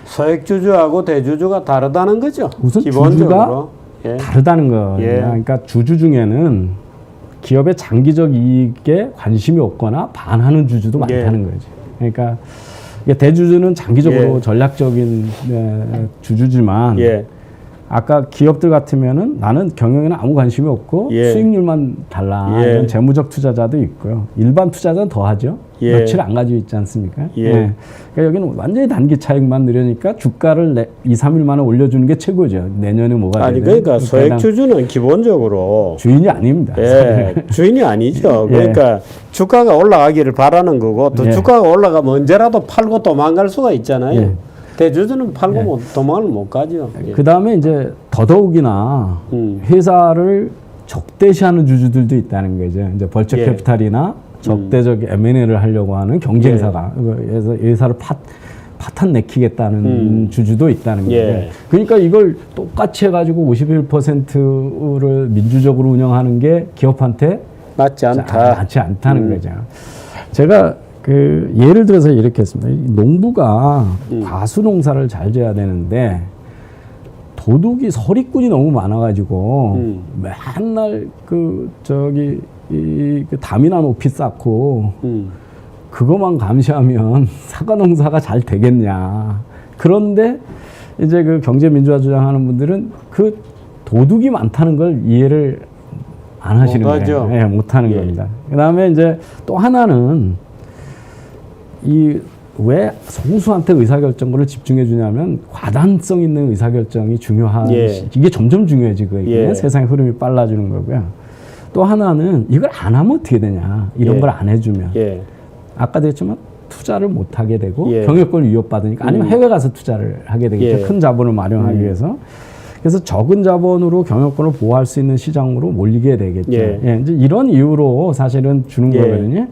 소액주주하고 대주주가 다르다는 거죠. 우선 기본적으로. 주주가 다르다는 거예요. 예. 그러니까 주주 중에는 기업의 장기적 이익에 관심이 없거나 반하는 주주도 많다는 거죠. 그러니까 대주주는 장기적으로 전략적인 주주지만 아까 기업들 같으면은 나는 경영에는 아무 관심이 없고 수익률만 달라. 이런 재무적 투자자도 있고요. 일반 투자자는 더 하죠. 며칠 안 가지고 있지 않습니까? 그러니까 여기는 완전히 단기 차익만 늘으니까 주가를 2, 3일 만에 올려주는 게 최고죠. 내년에 뭐가 되든. 그러니까 소액주주는 기본적으로 주인이 아닙니다. 주인이 아니죠. 그러니까 주가가 올라가기를 바라는 거고 또 주가가 올라가면 언제라도 팔고 도망갈 수가 있잖아요. 대주주는 팔고 도망을 못 가죠. 그 다음에 이제 더더욱이나 회사를 적대시하는 주주들도 있다는 거죠. 이제 벌처 캐피탈이나 적대적 M&A를 하려고 하는 경쟁사가 그래서 회사를 파탄 내키겠다는 주주도 있다는 거예요. 그러니까 이걸 똑같이 해가지고 51%를 민주적으로 운영하는 게 기업한테 맞지 않다는 거죠. 제가 예를 들어서 이렇게 했습니다. 농부가 과수 농사를 잘 지어야 되는데 도둑이 서리꾼이 너무 많아가지고 맨날 그 담이나 높이 쌓고 그것만 감시하면 사과 농사가 잘 되겠냐. 그런데 이제 그 경제민주화 주장하는 분들은 그 도둑이 많다는 걸 이해를 안 하시는 거예요. 못 하는 겁니다. 그 다음에 이제 또 하나는 이 왜 소수한테 의사결정권을 집중해 주냐면 과단성 있는 의사결정이 중요한 예. 이게 점점 중요해지고 예. 세상의 흐름이 빨라지는 거고요. 또 하나는 이걸 안 하면 어떻게 되냐. 이런 예. 걸 안 해주면 예. 아까도 했지만 투자를 못 하게 되고 예. 경영권을 위협받으니까 아니면 해외 가서 투자를 하게 되겠죠. 예. 큰 자본을 마련하기 위해서. 그래서 적은 자본으로 경영권을 보호할 수 있는 시장으로 몰리게 되겠죠. 예. 예, 이제 이런 이유로 사실은 주는 예. 거거든요.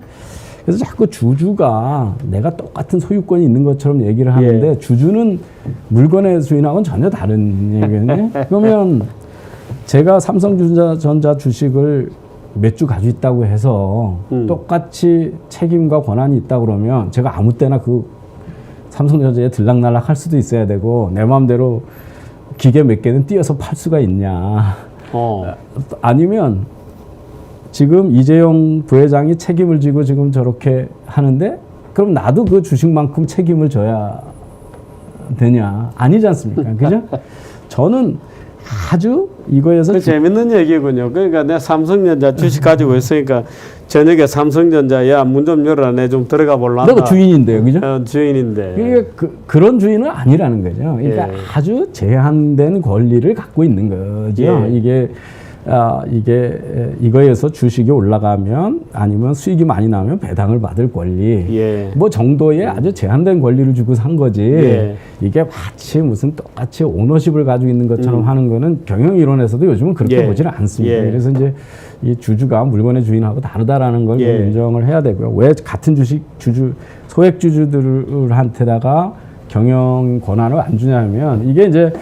그래서 자꾸 주주가 내가 똑같은 소유권이 있는 것처럼 얘기를 하는데 예. 주주는 물건의 수인하고는 전혀 다른 얘기거든요. 그러면 제가 삼성전자 주식을 몇 주 가지고 있다고 해서 똑같이 책임과 권한이 있다 그러면 제가 아무 때나 그 삼성전자에 들락날락 할 수도 있어야 되고 내 마음대로 기계 몇 개는 띄어서 팔 수가 있냐. 아니면 지금 이재용 부회장이 책임을 지고 지금 저렇게 하는데 그럼 나도 그 주식만큼 책임을 져야 되냐. 아니지 않습니까? 그죠? 저는 아주 이거에서 그 재밌는 얘기군요. 그러니까 내가 삼성전자 주식 가지고 있으니까 저녁에 삼성전자 야 문 좀 열어라 내 좀 들어가 볼란다. 내가 주인인데요, 그죠? 주인인데. 그러니까 그런 주인은 아니라는 거죠. 그러니까 예. 아주 제한된 권리를 갖고 있는 거죠. 예. 이거에서 주식이 올라가면 아니면 수익이 많이 나면 배당을 받을 권리 예. 뭐 정도의 아주 제한된 권리를 주고 산 거지. 예. 이게 마치 무슨 똑같이 오너십을 가지고 있는 것처럼 하는 거는 경영 이론에서도 요즘은 그렇게 예. 보지는 않습니다. 예. 그래서 이제 이 주주가 물건의 주인하고 다르다라는 걸 예. 인정을 해야 되고요. 왜 같은 소액 주주들한테다가 경영 권한을 안 주냐면 이게 이제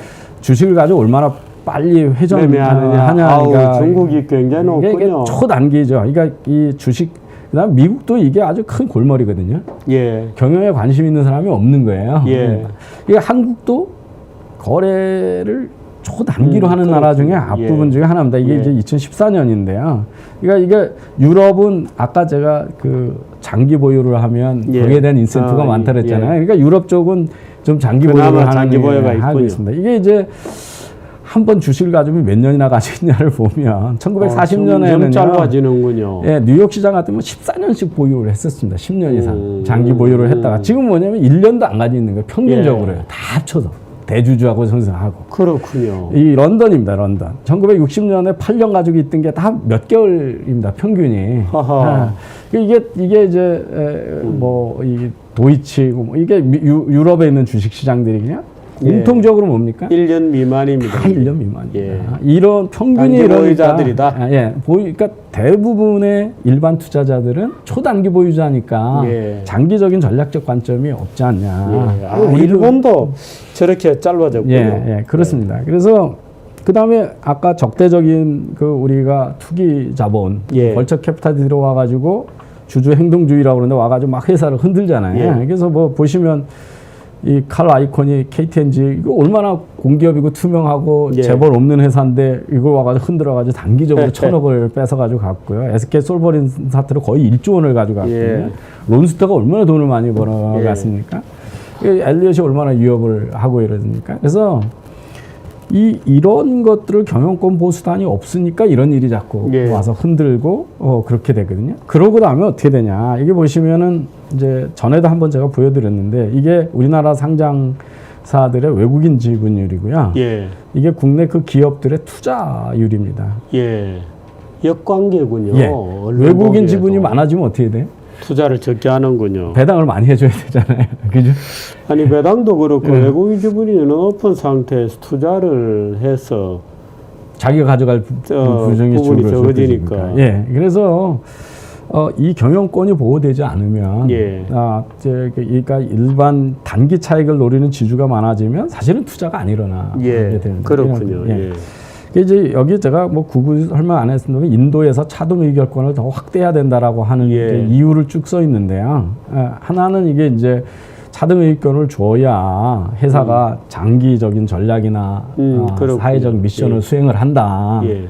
주식을 가지고 얼마나 빨리 회전하냐. 아우, 중국이 굉장히 이게 높군요. 초단기죠. 그러니까 이 주식 그다음 미국도 이게 아주 큰 골머리거든요. 예. 경영에 관심 있는 사람이 없는 거예요. 예. 이게 한국도 거래를 초단기로 하는 나라 중에 앞부분 중에 하나입니다. 이게 예. 이제 2014년인데요. 그러니까 이게 유럽은 아까 제가 그 장기 보유를 하면 예. 거기에 대한 인센티브가 많다 그랬잖아요. 그러니까 유럽 쪽은 좀 장기 보유를 하는 장기 보유가 하고 있군요. 있습니다. 이게 이제 한 번 주식을 가지면 몇 년이나 가지고 있냐를 보면 1940년에는 짧아지는군요. 예, 뉴욕 시장 같으면 14년씩 보유를 했었습니다. 10년 이상 장기 보유를 했다가 지금 뭐냐면 1년도 안 가지고 있는 거예요. 평균적으로 예. 다 합쳐서 대주주하고 선생하고 그렇군요. 이 런던입니다. 런던 1960년에 8년 가지고 있던 게 다 몇 개월입니다. 평균이. 하하. 이게 이제 뭐 이 도이치 뭐 이게 유럽에 있는 주식 시장들이 그냥 예. 공통적으로 뭡니까? 1년 미만입니다. 다 1년 미만입니다. 예. 이런 평균이 단기 이러니까 보유자들이다? 예, 그러니까 대부분의 일반 투자자들은 초단기 보유자니까 예. 장기적인 전략적 관점이 없지 않냐. 예. 아, 일본도 저렇게 짧아졌군요. 예, 그렇습니다. 그래서 그 다음에 아까 적대적인 그 우리가 투기 자본, 예. 벌처 캐피탈이 들어와가지고 주주 행동주의라고 그러는데 와가지고 막 회사를 흔들잖아요. 예. 그래서 뭐 보시면 이 칼 아이콘이 KTNG 이거 얼마나 공기업이고 투명하고 예. 재벌 없는 회사인데 이걸 와가지고 흔들어가지고 단기적으로 1,000억을 뺏어가지고 갔고요. SK 솔버린 사태로 거의 1조 원을 가지고 갔거든요. 예. 론스터가 얼마나 돈을 많이 벌어갔습니까? 엘리엇이 얼마나 위협을 하고 이러니까. 그래서 이런 것들을 경영권 보수단이 없으니까 이런 일이 자꾸 예. 와서 흔들고 그렇게 되거든요. 그러고 나면 어떻게 되냐. 이게 보시면은 이제 전에도 한번 제가 보여드렸는데 이게 우리나라 상장사들의 외국인 지분율이고요. 예. 이게 국내 그 기업들의 투자율입니다. 예. 역관계군요. 예. 언론 외국인 보기에도. 지분이 많아지면 어떻게 돼요? 투자를 적게 하는군요. 배당을 많이 해줘야 되잖아요. 그죠? 아니 배당도 그렇고 예. 외국인 지분이 높은 상태에서 투자를 해서 자기가 가져갈 부정이 부분이 적어지니까. 예. 그래서 이 경영권이 보호되지 않으면 예. 그러니까 일반 단기 차익을 노리는 지주가 많아지면 사실은 투자가 안 일어나게 예. 됩니다. 그렇군요. 예. 예. 이제 여기 제가 뭐 구구 설명 안 했습니다. 인도에서 차등 의결권을 더 확대해야 된다라고 하는 예. 이제 이유를 쭉 써 있는데요. 하나는 이게 이제 차등 의결권을 줘야 회사가 장기적인 전략이나 그렇군요. 사회적 미션을 예. 수행을 한다. 예.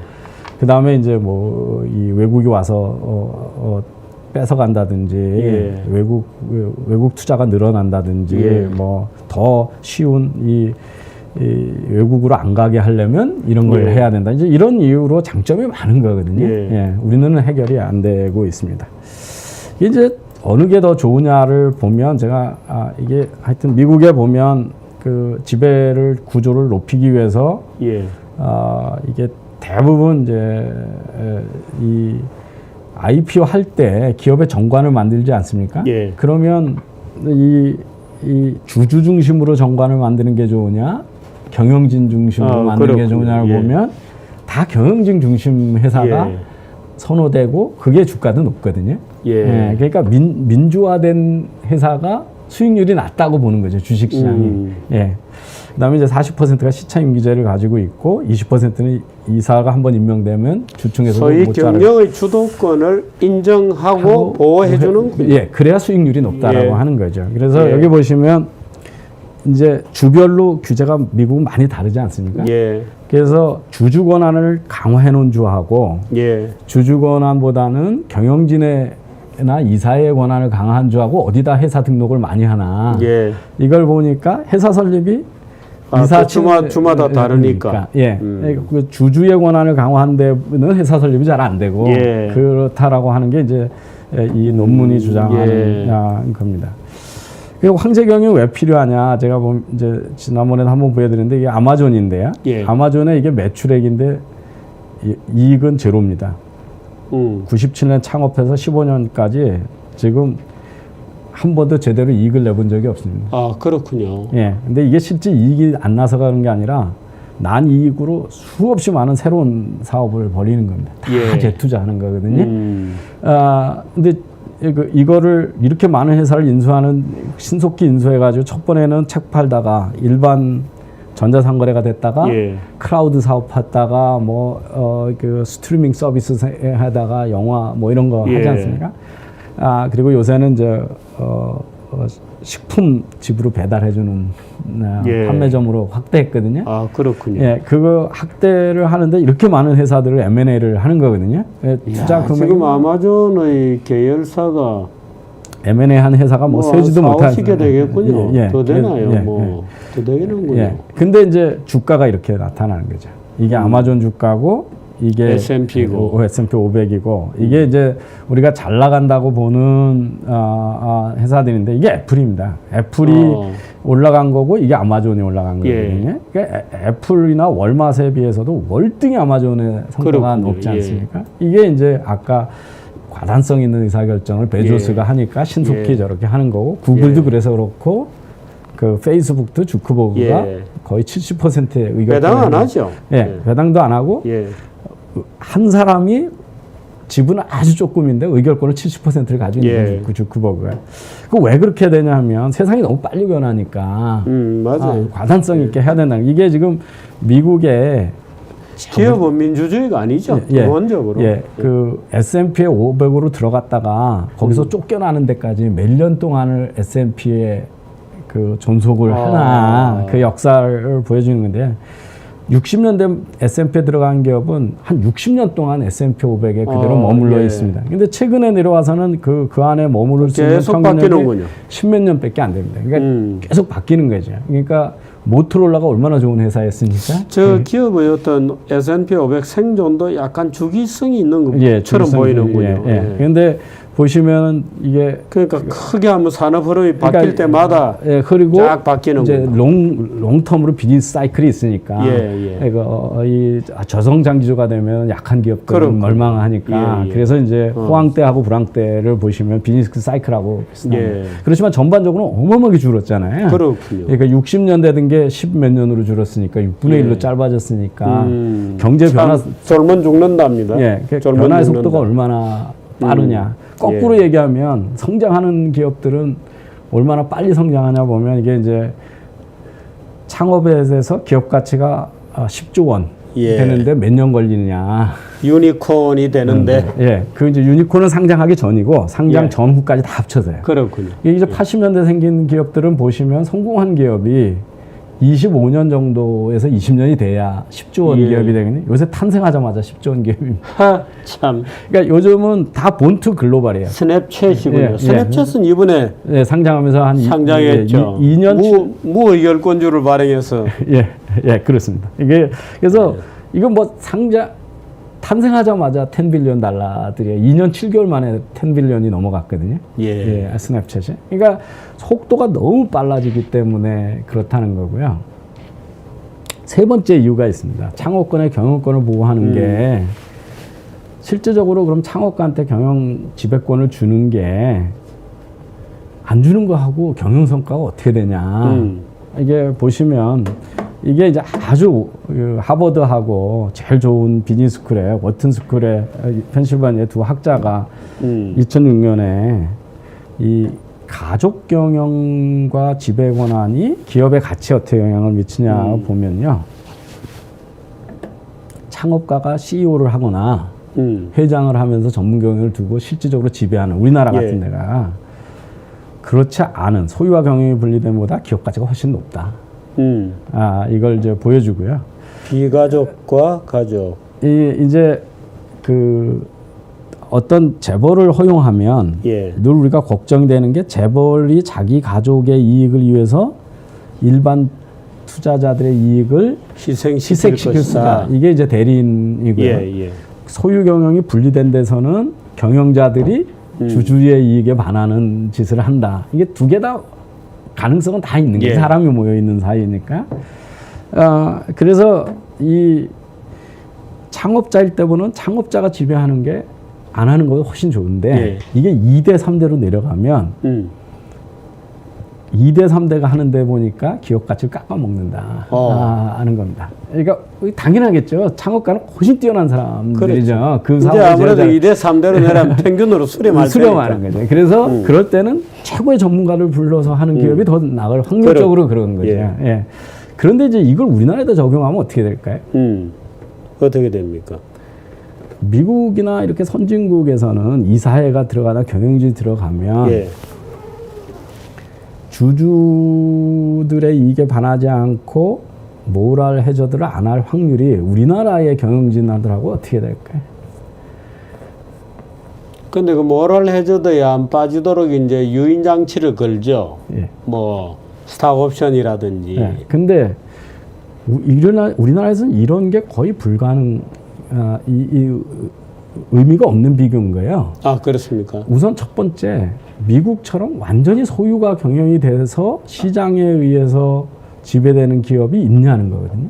그 다음에 이제 뭐 이 외국이 와서 뺏어간다든지 예. 외국 투자가 늘어난다든지 예. 뭐 더 쉬운 이 외국으로 안 가게 하려면 이런 걸 예. 해야 된다. 이제 이런 이유로 장점이 많은 거거든요. 예. 우리는 해결이 안 되고 있습니다. 이제 어느 게 더 좋으냐를 보면 제가 이게 하여튼 미국에 보면 그 지배를 구조를 높이기 위해서 예. 이게 대부분 이제 이 IPO 할 때 기업의 정관을 만들지 않습니까? 예. 그러면 이 주주 중심으로 정관을 만드는 게 좋으냐, 경영진 중심으로 만드는 게 그렇군요. 좋으냐를 예. 보면 다 경영진 중심 회사가 예. 선호되고 그게 주가도 높거든요. 예. 그러니까 민주화된 회사가 수익률이 낮다고 보는 거죠, 주식시장이. 예. 그다음에 이제 40%가 시차 임기제를 가지고 있고 20%는 이사가 한번 임명되면 주층에서 소위 못 자르고. 경영의 주도권을 인정하고 하고 보호해주는 예, 그래야 수익률이 높다라고 예. 하는 거죠. 그래서 예. 여기 보시면 이제 주별로 규제가 미국은 많이 다르지 않습니까? 예. 그래서 주주 권한을 강화해 놓은 주하고 예. 주주 권한보다는 경영진의나 이사의 권한을 강화한 주하고 어디다 회사 등록을 많이 하나. 예. 이걸 보니까 회사 설립이 또 주마다 다르니까. 예. 그 주주의 권한을 강화한 데는 회사 설립이 잘 안 되고 예. 그렇다라고 하는 게 이제 이 논문이 주장하는 겁니다. 그리고 황제경이 왜 필요하냐? 제가 이제 지난번에도 한번 보여드렸는데 이게 아마존인데요. 예. 아마존의 이게 매출액인데 이익은 제로입니다. 97년 창업해서 15년까지 지금 한 번도 제대로 이익을 내본 적이 없습니다. 아, 그렇군요. 예. 근데 이게 실제 이익이 안 나서 그런 게 아니라 난 이익으로 수없이 많은 새로운 사업을 벌이는 겁니다. 다 예. 재투자하는 거거든요. 근데 이거를 이렇게 많은 회사를 인수하는 신속히 인수해가지고 첫 번에는 책 팔다가 일반 전자상거래가 됐다가 예. 크라우드 사업하다가 그 스트리밍 서비스 하다가 영화 뭐 이런 거 예. 하지 않습니까? 그리고 요새는 이제 식품 집으로 배달해주는 예. 판매점으로 확대했거든요. 아, 그렇군요. 예, 그거 확대를 하는데 이렇게 많은 회사들을 M&A를 하는 거거든요. 예, 투자 금액이 지금 아마존의 계열사가 M&A 한 회사가 뭐 세지도 못할 4-50개 되겠군요. 예, 예. 더 되나요? 예, 더 되겠는군요. 예. 근데 이제 주가가 이렇게 나타나는 거죠. 이게 아마존 주가고 이게 S&P고 S&P 500이고 이게 이제 우리가 잘 나간다고 보는 회사들인데 이게 애플입니다. 애플이 올라간 거고 이게 아마존이 올라간 거거든요. 예. 그러니까 애플이나 월마트에 비해서도 월등히 아마존의 성과가 그렇군요. 높지 않습니까? 이게 이제 아까 과단성 있는 의사결정을 베조스가 하니까 신속히 저렇게 하는 거고 구글도 그래서 그렇고 그 페이스북도 주크버그가 거의 70%의 의결 배당 안 하죠. 예, 배당도 안 하고 한 사람이 지분은 아주 조금인데 의결권을 70%를 가지고 있는 그 주크버그가. 그 왜 그렇게 되냐면 세상이 너무 빨리 변하니까 맞아요. 과단성 있게 해야 된다는 이게 지금 미국의 기업은 민주주의가 아니죠. 기본적으로. 그 S&P 500으로 들어갔다가 거기서 쫓겨나는 데까지 몇 년 동안을 S&P에 그 존속을 하나 그 역사를 보여주는 건데 60년대 S&P에 들어간 기업은 한 60년 동안 S&P 500에 그대로 머물러 있습니다. 근데 최근에 내려와서는 그 안에 머무를 수 있는 평균력이 10몇 년밖에 안 됩니다. 그러니까 계속 바뀌는 거죠. 그러니까 모토로라가 얼마나 좋은 회사였으니까. 저 기업의 어떤 S&P 500 생존도 약간 주기성이 있는 것처럼 보이는군요. 그런데 보시면 이게 그러니까 크게 한번 산업 흐름이 바뀔 때마다 그리고 쫙 바뀌는 이제 롱텀으로 비즈니스 사이클이 있으니까 이 저성장기조가 되면 약한 기업들은 멀망하니까 그래서 이제 호황 때하고 불황 때를 보시면 비즈니스 사이클하고 비슷합니다. 그렇지만 전반적으로 어마어마하게 줄었잖아요. 그렇군요. 그러니까 60년 되던 게 10 몇 년으로 줄었으니까 6분의 1로 짧아졌으니까 경제 변화 젊은 죽는답니다. 변화의 속도가 얼마나 빠르냐. 거꾸로 얘기하면 성장하는 기업들은 얼마나 빨리 성장하냐 보면 이게 이제 창업에 대해서 기업 가치가 10조 원 되는데 몇 년 걸리느냐. 유니콘이 되는데. 그 이제 유니콘은 상장하기 전이고 상장 전후까지 다 합쳐서요. 그렇군요. 이제 80년대 생긴 기업들은 보시면 성공한 기업이 25년 정도에서 20년이 돼야 10조 원 기업이 되거든요. 요새 탄생하자마자 10조 원 기업입니다. 참. 그러니까 요즘은 다 본투 글로벌이에요. 스냅챗이군요. 스냅챗은 이번에 상장하면서 한 상장했죠. 2년 무의결권주를 발행해서. 그렇습니다. 이게 그래서 이건 뭐 상장 탄생하자마자 10빌리언 달러들이 2년 7개월 만에 10빌리언이 넘어갔거든요. 예, 스냅챗이. 그러니까 속도가 너무 빨라지기 때문에 그렇다는 거고요. 세 번째 이유가 있습니다. 창업권의 경영권을 보호하는 게 실제적으로 그럼 창업가한테 경영 지배권을 주는 게 안 주는 거하고 경영 성과가 어떻게 되냐. 이게 보시면 이게 이제 아주 하버드하고 제일 좋은 비즈니스 스쿨에 워튼 스쿨에 펜실바니아 두 학자가 2006년에 이 가족 경영과 지배 권한이 기업의 가치에 어떻게 영향을 미치냐 보면요. 창업가가 CEO를 하거나 회장을 하면서 전문 경영을 두고 실질적으로 지배하는 우리나라 같은 데가 그렇지 않은 소유와 경영이 분리된 보다 기업 가치가 훨씬 높다. 이걸 이제 보여주고요. 비가족과 가족. 이제 그 어떤 재벌을 허용하면 늘 우리가 걱정되는 게 재벌이 자기 가족의 이익을 위해서 일반 투자자들의 이익을 희생시킬 수가. 이게 이제 대리인이고요. 소유 경영이 분리된 데서는 경영자들이 주주의 이익에 반하는 짓을 한다. 이게 두 개 다 가능성은 다 있는 게 사람이 모여 있는 사이니까. 그래서 이 창업자일 때 보는 창업자가 지배하는 게 안 하는 것도 훨씬 좋은데 이게 2대 3대로 내려가면 2대 3대가 하는데 보니까 기업 가치를 깎아먹는다 하는 겁니다. 그러니까 당연하겠죠. 창업가는 훨씬 뛰어난 사람들이죠. 그 이제 아무래도 2대 3대로 내려면 평균으로 수렴하는 거죠. 그래서 그럴 때는 최고의 전문가를 불러서 하는 기업이 더 나을 확률적으로 그런 거죠. 그런데 이제 이걸 우리나라에다 적용하면 어떻게 될까요? 어떻게 됩니까? 미국이나 이렇게 선진국에서는 이사회가 들어가나 경영진이 들어가면 주주들의 이익에 반하지 않고 모랄 해저드를 안 할 확률이 우리나라의 경영진들하고 어떻게 될까요? 근데 그 모랄 해저드에 안 빠지도록 이제 유인 장치를 걸죠. 뭐 스탁 옵션이라든지. 근데 우리나라에서는 이런 게 거의 불가능. 의미가 없는 비교인 거예요. 그렇습니까? 우선 첫 번째, 미국처럼 완전히 소유가 경영이 돼서 시장에 의해서 지배되는 기업이 있냐는 거거든요.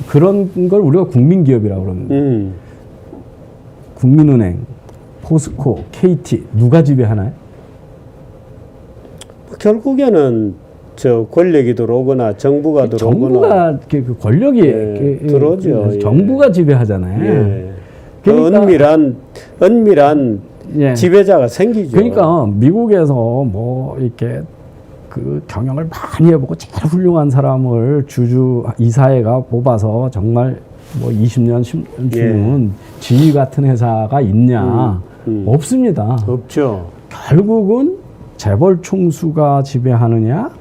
그런 걸 우리가 국민기업이라고 그러는데 국민은행, 포스코, KT 누가 지배하나요? 결국에는 저 권력이 들어오거나 정부가 들어오거나 그 권력이 들어오죠. 정부가 지배하잖아요. 그러니까 은밀한 지배자가 생기죠. 그러니까 미국에서 뭐 이렇게 그 경영을 많이 해보고 제일 훌륭한 사람을 이사회가 뽑아서 정말 뭐 20년 주는 지휘 같은 회사가 있냐? 없습니다. 없죠. 결국은 재벌 총수가 지배하느냐?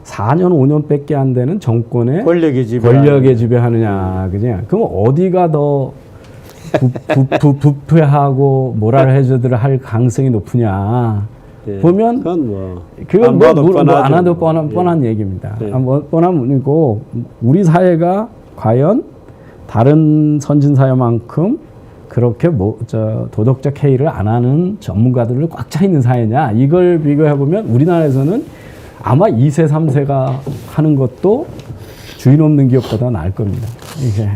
4년, 5년 밖에 안 되는 정권의 권력에 지배하느냐, 그죠? 그럼 어디가 더 부패하고 모랄 해저드를 할 가능성이 높으냐? 보면 그건 안 봐도 뻔한 얘기입니다. 뻔한 문이고 우리 사회가 과연 다른 선진 사회만큼 그렇게 도덕적 해이를 안 하는 전문가들을 꽉 차 있는 사회냐? 이걸 비교해 보면 우리나라에서는 아마 2세, 3세가 하는 것도 주인 없는 기업보다 나을 겁니다.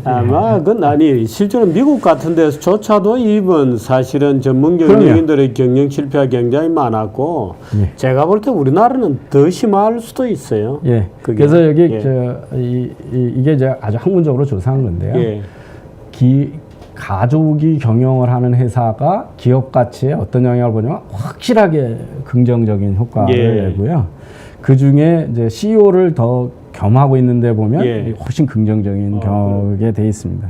아마 그건 실제로 미국 같은 데서조차도 이번 사실은 전문 경영인들의 경영 실패가 굉장히 많았고 제가 볼 때 우리나라는 더 심할 수도 있어요. 그래서 여기 이게 이제 아주 학문적으로 조사한 건데요. 가족이 경영을 하는 회사가 기업 가치에 어떤 영향을 보냐면 확실하게 긍정적인 효과를 내고요. 그 중에 이제 CEO를 더 겸하고 있는데 보면 훨씬 긍정적인 격에 돼 있습니다.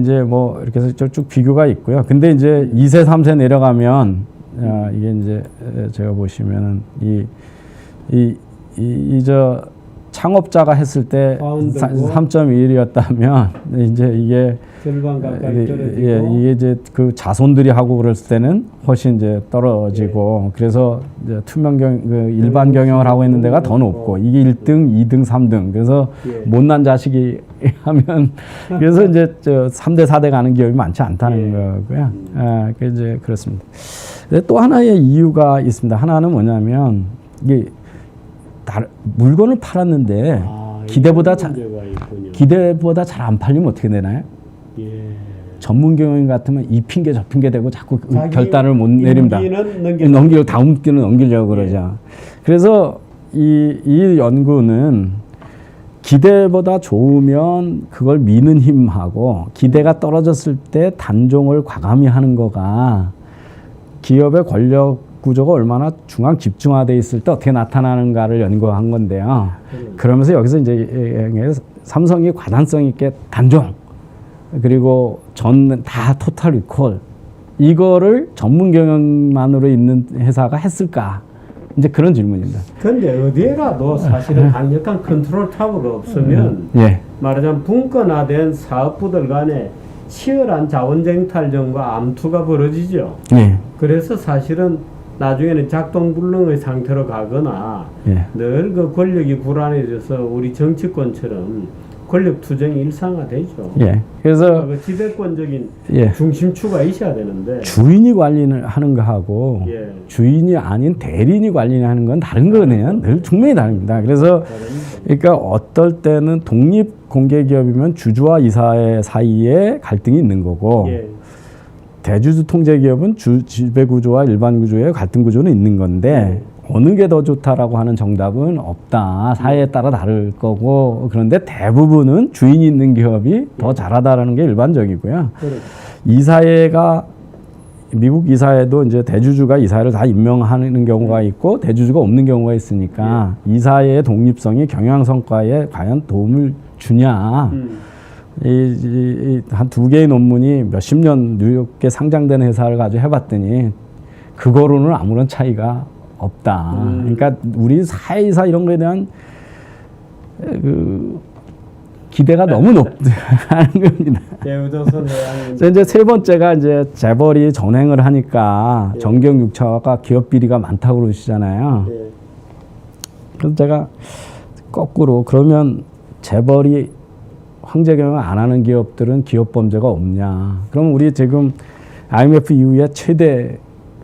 이제 뭐 이렇게 해서 쭉 비교가 있고요. 근데 이제 2세, 3세 내려가면 이게 이제 제가 보시면은 창업자가 했을 때 파운드고 3.1이었다면 이제 이게 절반 가까이 떨어지고 이게 이제 그 자손들이 하고 그랬을 때는 훨씬 이제 떨어지고 그래서 이제 그 일반 경영을 하고 있는 데가 더 높고 이게 1등, 2등, 3등 그래서 못난 자식이 하면 그래서 이제 저 3대, 4대 가는 기업이 많지 않다는 거고요. 그 이제 그렇습니다. 근데 또 하나의 이유가 있습니다. 하나는 뭐냐면 이게 물건을 팔았는데 기대보다 잘 안 팔리면 어떻게 되나요? 전문 경영 같으면 이 핑계 저 핑계 대고 자꾸 결단을 못 내립니다. 넘기려고 다음 끼는 넘기려고 그러죠. 그래서 이 연구는 기대보다 좋으면 그걸 미는 힘하고 기대가 떨어졌을 때 단종을 과감히 하는 거가 기업의 권력 구조가 얼마나 중앙 집중화되어 있을 때 어떻게 나타나는가를 연구한 건데요. 그러면서 여기서 이제 삼성이 과단성 있게 단종 그리고 전 다 토탈 리콜 이거를 전문 경영만으로 있는 회사가 했을까? 이제 그런 질문입니다. 그런데 어디에라도 사실은 강력한 컨트롤 타워가 없으면 말하자면 분권화된 사업부들 간에 치열한 자원쟁탈전과 암투가 벌어지죠. 그래서 사실은 나중에는 작동불능의 상태로 가거나 늘 그 권력이 불안해져서 우리 정치권처럼 권력 투쟁이 일상화되죠. 그래서 그 지배권적인 중심추가 있어야 되는데 주인이 관리를 하는 거하고 주인이 아닌 대리인이 관리하는 건 다른 거네요. 늘 분명히 다릅니다. 그래서 그러니까 어떨 때는 독립 공개기업이면 주주와 이사의 사이에 갈등이 있는 거고 대주주 통제기업은 지배구조와 일반 구조의 갈등 구조는 있는 건데 어느 게 더 좋다라고 하는 정답은 없다. 사회에 따라 다를 거고 그런데 대부분은 주인이 있는 기업이 더 잘하다라는 게 일반적이고요. 이사회가 미국 이사회도 이제 대주주가 이사회를 다 임명하는 경우가 있고 대주주가 없는 경우가 있으니까 이사회의 독립성이 경영 성과에 과연 도움을 주냐. 한 두 개의 논문이 몇십 년 뉴욕에 상장된 회사를 가지고 해봤더니 그거로는 아무런 차이가 없다. 그러니까 우리 사회이사 이런 거에 대한 그 기대가 너무 높다는 겁니다. 이제 세 번째가 이제 재벌이 전횡을 하니까 정경 6차가 기업 비리가 많다고 그러시잖아요. 그래서 제가 거꾸로 그러면 재벌이 황제 경영 안 하는 기업들은 기업 범죄가 없냐? 그럼 우리 지금 IMF 이후에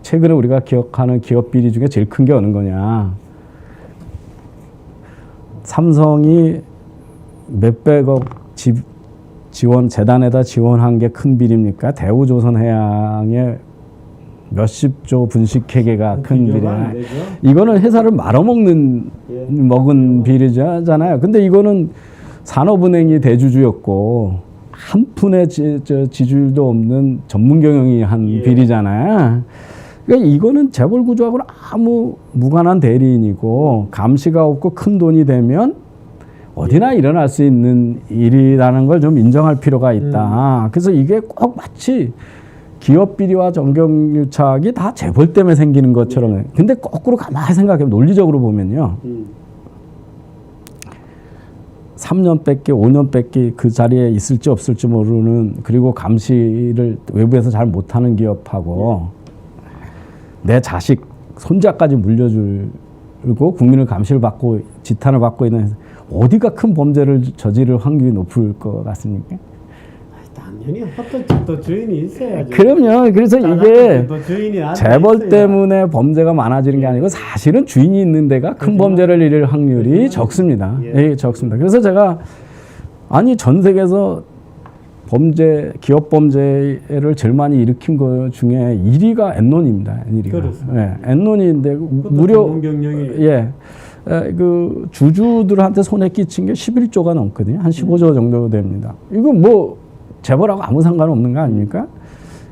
최근에 우리가 기억하는 기업 비리 중에 제일 큰 게 어느 거냐? 삼성이 몇백억 지원 재단에다 지원한 게 큰 비리입니까? 대우조선해양의 몇십조 분식회계가 큰 비리야. 이거는 회사를 먹은 비리잖아요. 근데 이거는 산업은행이 대주주였고 한 푼의 지주율도 없는 전문 경영이 한 비리잖아요. 그러니까 이거는 재벌 구조하고는 아무 무관한 대리인이고 감시가 없고 큰 돈이 되면 어디나 일어날 수 있는 일이라는 걸 좀 인정할 필요가 있다. 그래서 이게 꼭 마치 기업 비리와 정경유착이 다 재벌 때문에 생기는 것처럼. 근데 거꾸로 가만히 생각해보면 논리적으로 보면요. 3년 뺏기, 5년 뺏기 그 자리에 있을지 없을지 모르는 그리고 감시를 외부에서 잘 못하는 기업하고 내 자식, 손자까지 물려주고 국민을 감시를 받고 지탄을 받고 있는 어디가 큰 범죄를 저지를 확률이 높을 것 같습니까? 당연히 헛것도 주인이 있어야죠. 그럼요. 그래서 이게 재벌 때문에 범죄가 많아지는 게 아니고 사실은 주인이 있는 데가 큰 범죄를 일을 확률이 적습니다. 적습니다. 그래서 제가 아니 전 세계에서 기업 범죄를 제일 많이 일으킨 것 중에 1위가 엔론입니다. 엔론인데 무려 그 주주들한테 손해 끼친 게 11조가 넘거든요. 한 15조 정도 됩니다. 이거 뭐 재벌하고 아무 상관없는 거 아닙니까?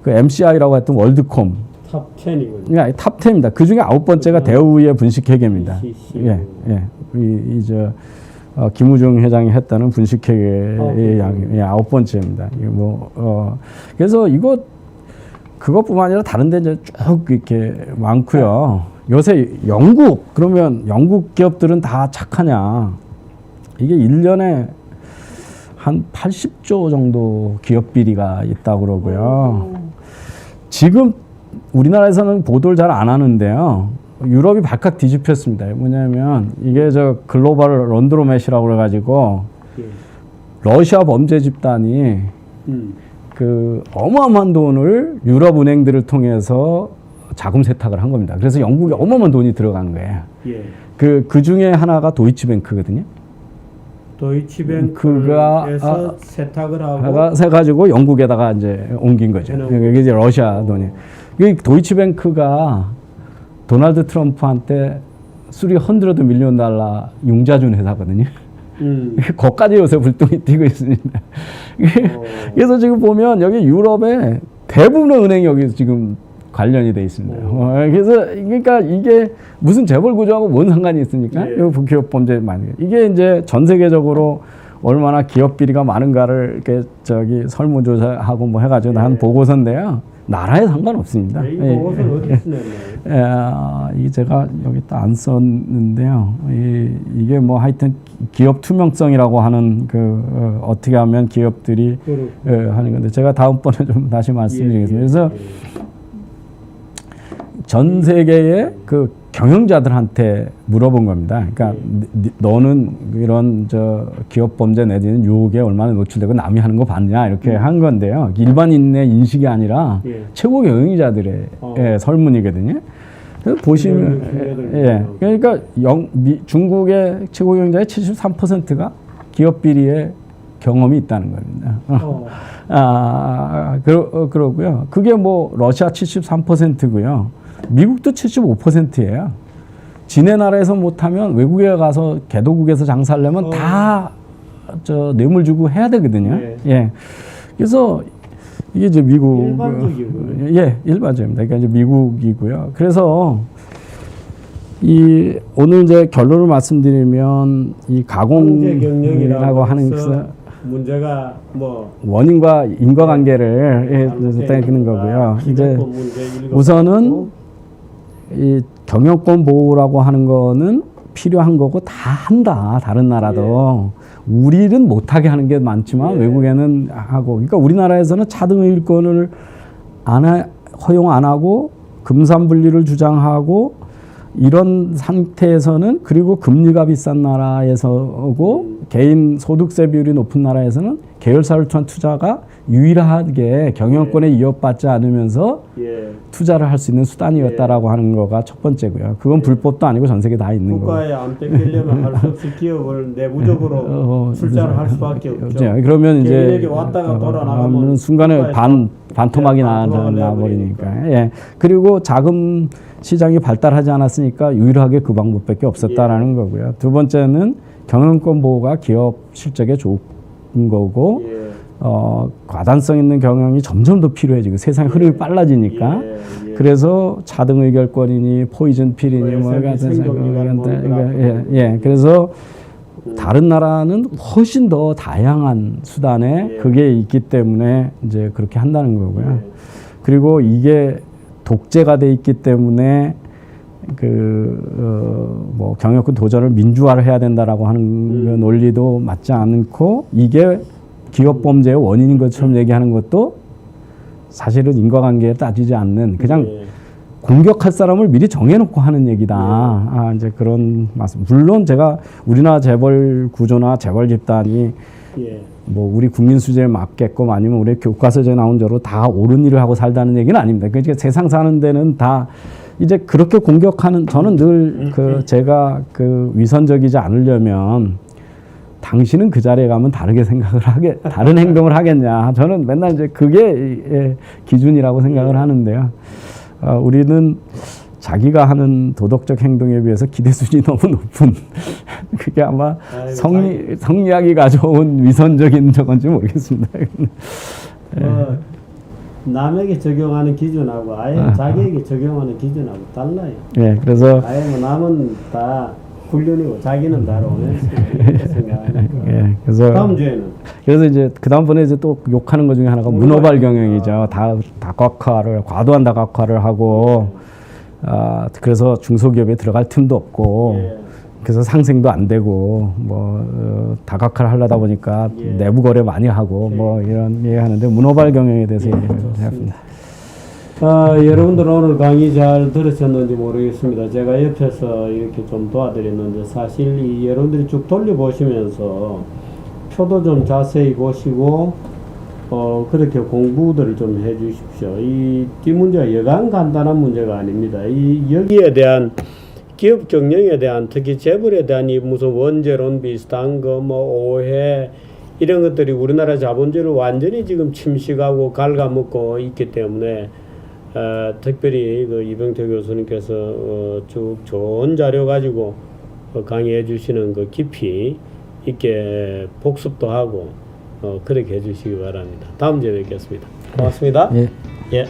그 MCI라고 했던 월드콤 탑10이군요. 탑10입니다. 그 중에 9번째가 대우의 분식회계입니다. 김우중 회장이 했다는 분식회계의 양이 9번째입니다. 그래서 그것뿐만 아니라 다른 데 이제 쭉 이렇게 많고요. 요새 그러면 영국 기업들은 다 착하냐? 이게 1년에 한 80조 정도 기업 비리가 있다고 그러고요. 지금 우리나라에서는 보도를 잘 안 하는데요. 유럽이 발칵 뒤집혔습니다. 뭐냐면 이게 저 글로벌 런드로맷이라고 그래가지고 예. 러시아 범죄 집단이 그 어마어마한 돈을 유럽 은행들을 통해서 자금 세탁을 한 겁니다. 그래서 영국에 어마어마한 돈이 들어간 거예요. 예. 그 중에 하나가 도이치뱅크거든요. 도이치뱅크에서 세탁을 하고 해가지고 영국에다가 이제 옮긴 거죠. 이게 이제 러시아 돈이. 이 도이치뱅크가 도널드 트럼프한테 $300 밀리언 융자 준 회사거든요. 거기까지 요새 불똥이 뛰고 있습니다. 그래서 지금 보면 여기 유럽에 대부분의 은행이 여기 지금 관련이 돼 있습니다. 그래서 그러니까 이게 무슨 재벌 구조하고 뭔 상관이 있습니까? 예. 기업 범죄 많이. 이게 이제 전 세계적으로 얼마나 기업 비리가 많은가를 이렇게 저기 설문조사하고 뭐 해가지고 난 보고서인데요. 나라에 상관없습니다. 이 보고서는 어디서 냈나요? 이게 제가 여기 딱 안 썼는데요. 이게 뭐 하여튼 기업 투명성이라고 하는 그 어떻게 하면 기업들이 하는 건데 제가 다음번에 좀 다시 말씀드리겠습니다. 그래서 전 세계의 그 경영자들한테 물어본 겁니다. 그러니까 너는 이런 저 기업 범죄 내지는 유혹에 얼마나 노출되고 남이 하는 거 봤냐 이렇게 한 건데요. 일반인의 인식이 아니라 최고 경영자들의 설문이거든요. 그래서 보시면 그러니까 중국의 최고 경영자의 73%가 기업 비리에 경험이 있다는 겁니다. 그러고요. 그게 뭐 러시아 73%고요. 미국도 75%예요. 지네 나라에서 못하면 외국에 가서 개도국에서 장사하려면 다 저 뇌물 주고 해야 되거든요. 예. 그래서 이게 이제 미국 일반적이고요. 일반적입니다. 그러니까 이제 미국이고요. 그래서 이 오늘 이제 결론을 말씀드리면 이 가공이라고 하는 것은 문제가 뭐 원인과 인과관계를 따지는 거고요. 이제 우선은 이 경영권 보호라고 하는 거는 필요한 거고 다 한다. 다른 나라도 우리는 못하게 하는 게 많지만 외국에는 하고. 그러니까 우리나라에서는 차등 일권을 허용 안 하고 금산 분리를 주장하고 이런 상태에서는 그리고 금리가 비싼 나라에서고 개인 소득세 비율이 높은 나라에서는 계열사를 통한 투자가 유일하게 경영권에 이어받지 않으면서 투자를 할 수 있는 수단이었다라고 하는 거가 첫 번째고요. 그건 불법도 아니고 전 세계 다 있는 거고. 국가에 안 뺏기려면 할 수 없이 기업을 내부적으로 출자를 할 수밖에 없죠. 그러면 이제 개인에게 왔다가 돌아 나가면 순간에 반토막이 나버리니까. 그리고 자금 시장이 발달하지 않았으니까 유일하게 그 방법밖에 없었다라는 거고요. 두 번째는 경영권 보호가 기업 실적에 좋은 거고 과단성 있는 경영이 점점 더 필요해지고 세상 흐름이 빨라지니까 그래서 차등 의결권이니 포이즌 필이니 뭐 그래서 다른 나라는 훨씬 더 다양한 수단에 그게 있기 때문에 이제 그렇게 한다는 거고요. 그리고 이게 독재가 돼 있기 때문에 뭐 경영권 도전을 민주화를 해야 된다라고 하는 그 논리도 맞지 않고 이게 기업 범죄의 원인인 것처럼 얘기하는 것도 사실은 인과관계에 따지지 않는 그냥 공격할 사람을 미리 정해놓고 하는 얘기다. 이제 그런 말씀. 물론 제가 우리나라 재벌 구조나 재벌 집단이 뭐 우리 국민 수준에 맞게끔 아니면 우리 교과서에 나온 대로 다 옳은 일을 하고 살다는 얘기는 아닙니다. 그러니까 세상 사는 데는 다 이제 그렇게 공격하는 저는 늘 제가 위선적이지 않으려면 당신은 그 자리에 가면 다르게 다른 행동을 하겠냐. 저는 맨날 이제 그게 기준이라고 생각을 하는데요. 우리는 자기가 하는 도덕적 행동에 비해서 기대 수준이 너무 높은 그게 아마 성리학이 가져온 위선적인 저건지 모르겠습니다. 남에게 적용하는 기준하고 아예 자기에게 적용하는 기준하고 달라요. 그래서 아예 뭐 남은 다 훈련이고 자기는 다 로맨스 생각하니까. 그래서 다음 주에는 그래서 이제 그 다음번에 이제 또 욕하는 것 중에 하나가 문어발 경영이죠. 과도한 다각화를 하고 그래서 중소기업에 들어갈 틈도 없고 그래서 상생도 안 되고 뭐 다각화를 하려다 보니까 내부 거래 많이 하고 뭐 이런 얘기하는데 문어발 경영에 대해서 얘기를 해봤습니다. 여러분들 오늘 강의 잘 들으셨는지 모르겠습니다. 제가 옆에서 이렇게 좀 도와드렸는데 사실 이 여러분들이 쭉 돌려보시면서 표도 좀 자세히 보시고 그렇게 공부들을 좀 해주십시오. 이 문제가 여간 간단한 문제가 아닙니다. 여기에 대한 기업 경영에 대한 특히 재벌에 대한 이 무슨 원재론 비슷한 거 뭐 오해 이런 것들이 우리나라 자본주의를 완전히 지금 침식하고 갉아먹고 있기 때문에 특별히 그 이병태 교수님께서 쭉 좋은 자료 가지고 강의해 주시는 그 깊이 있게 복습도 하고 그렇게 해 주시기 바랍니다. 다음 주에 뵙겠습니다. 고맙습니다. 예. 예.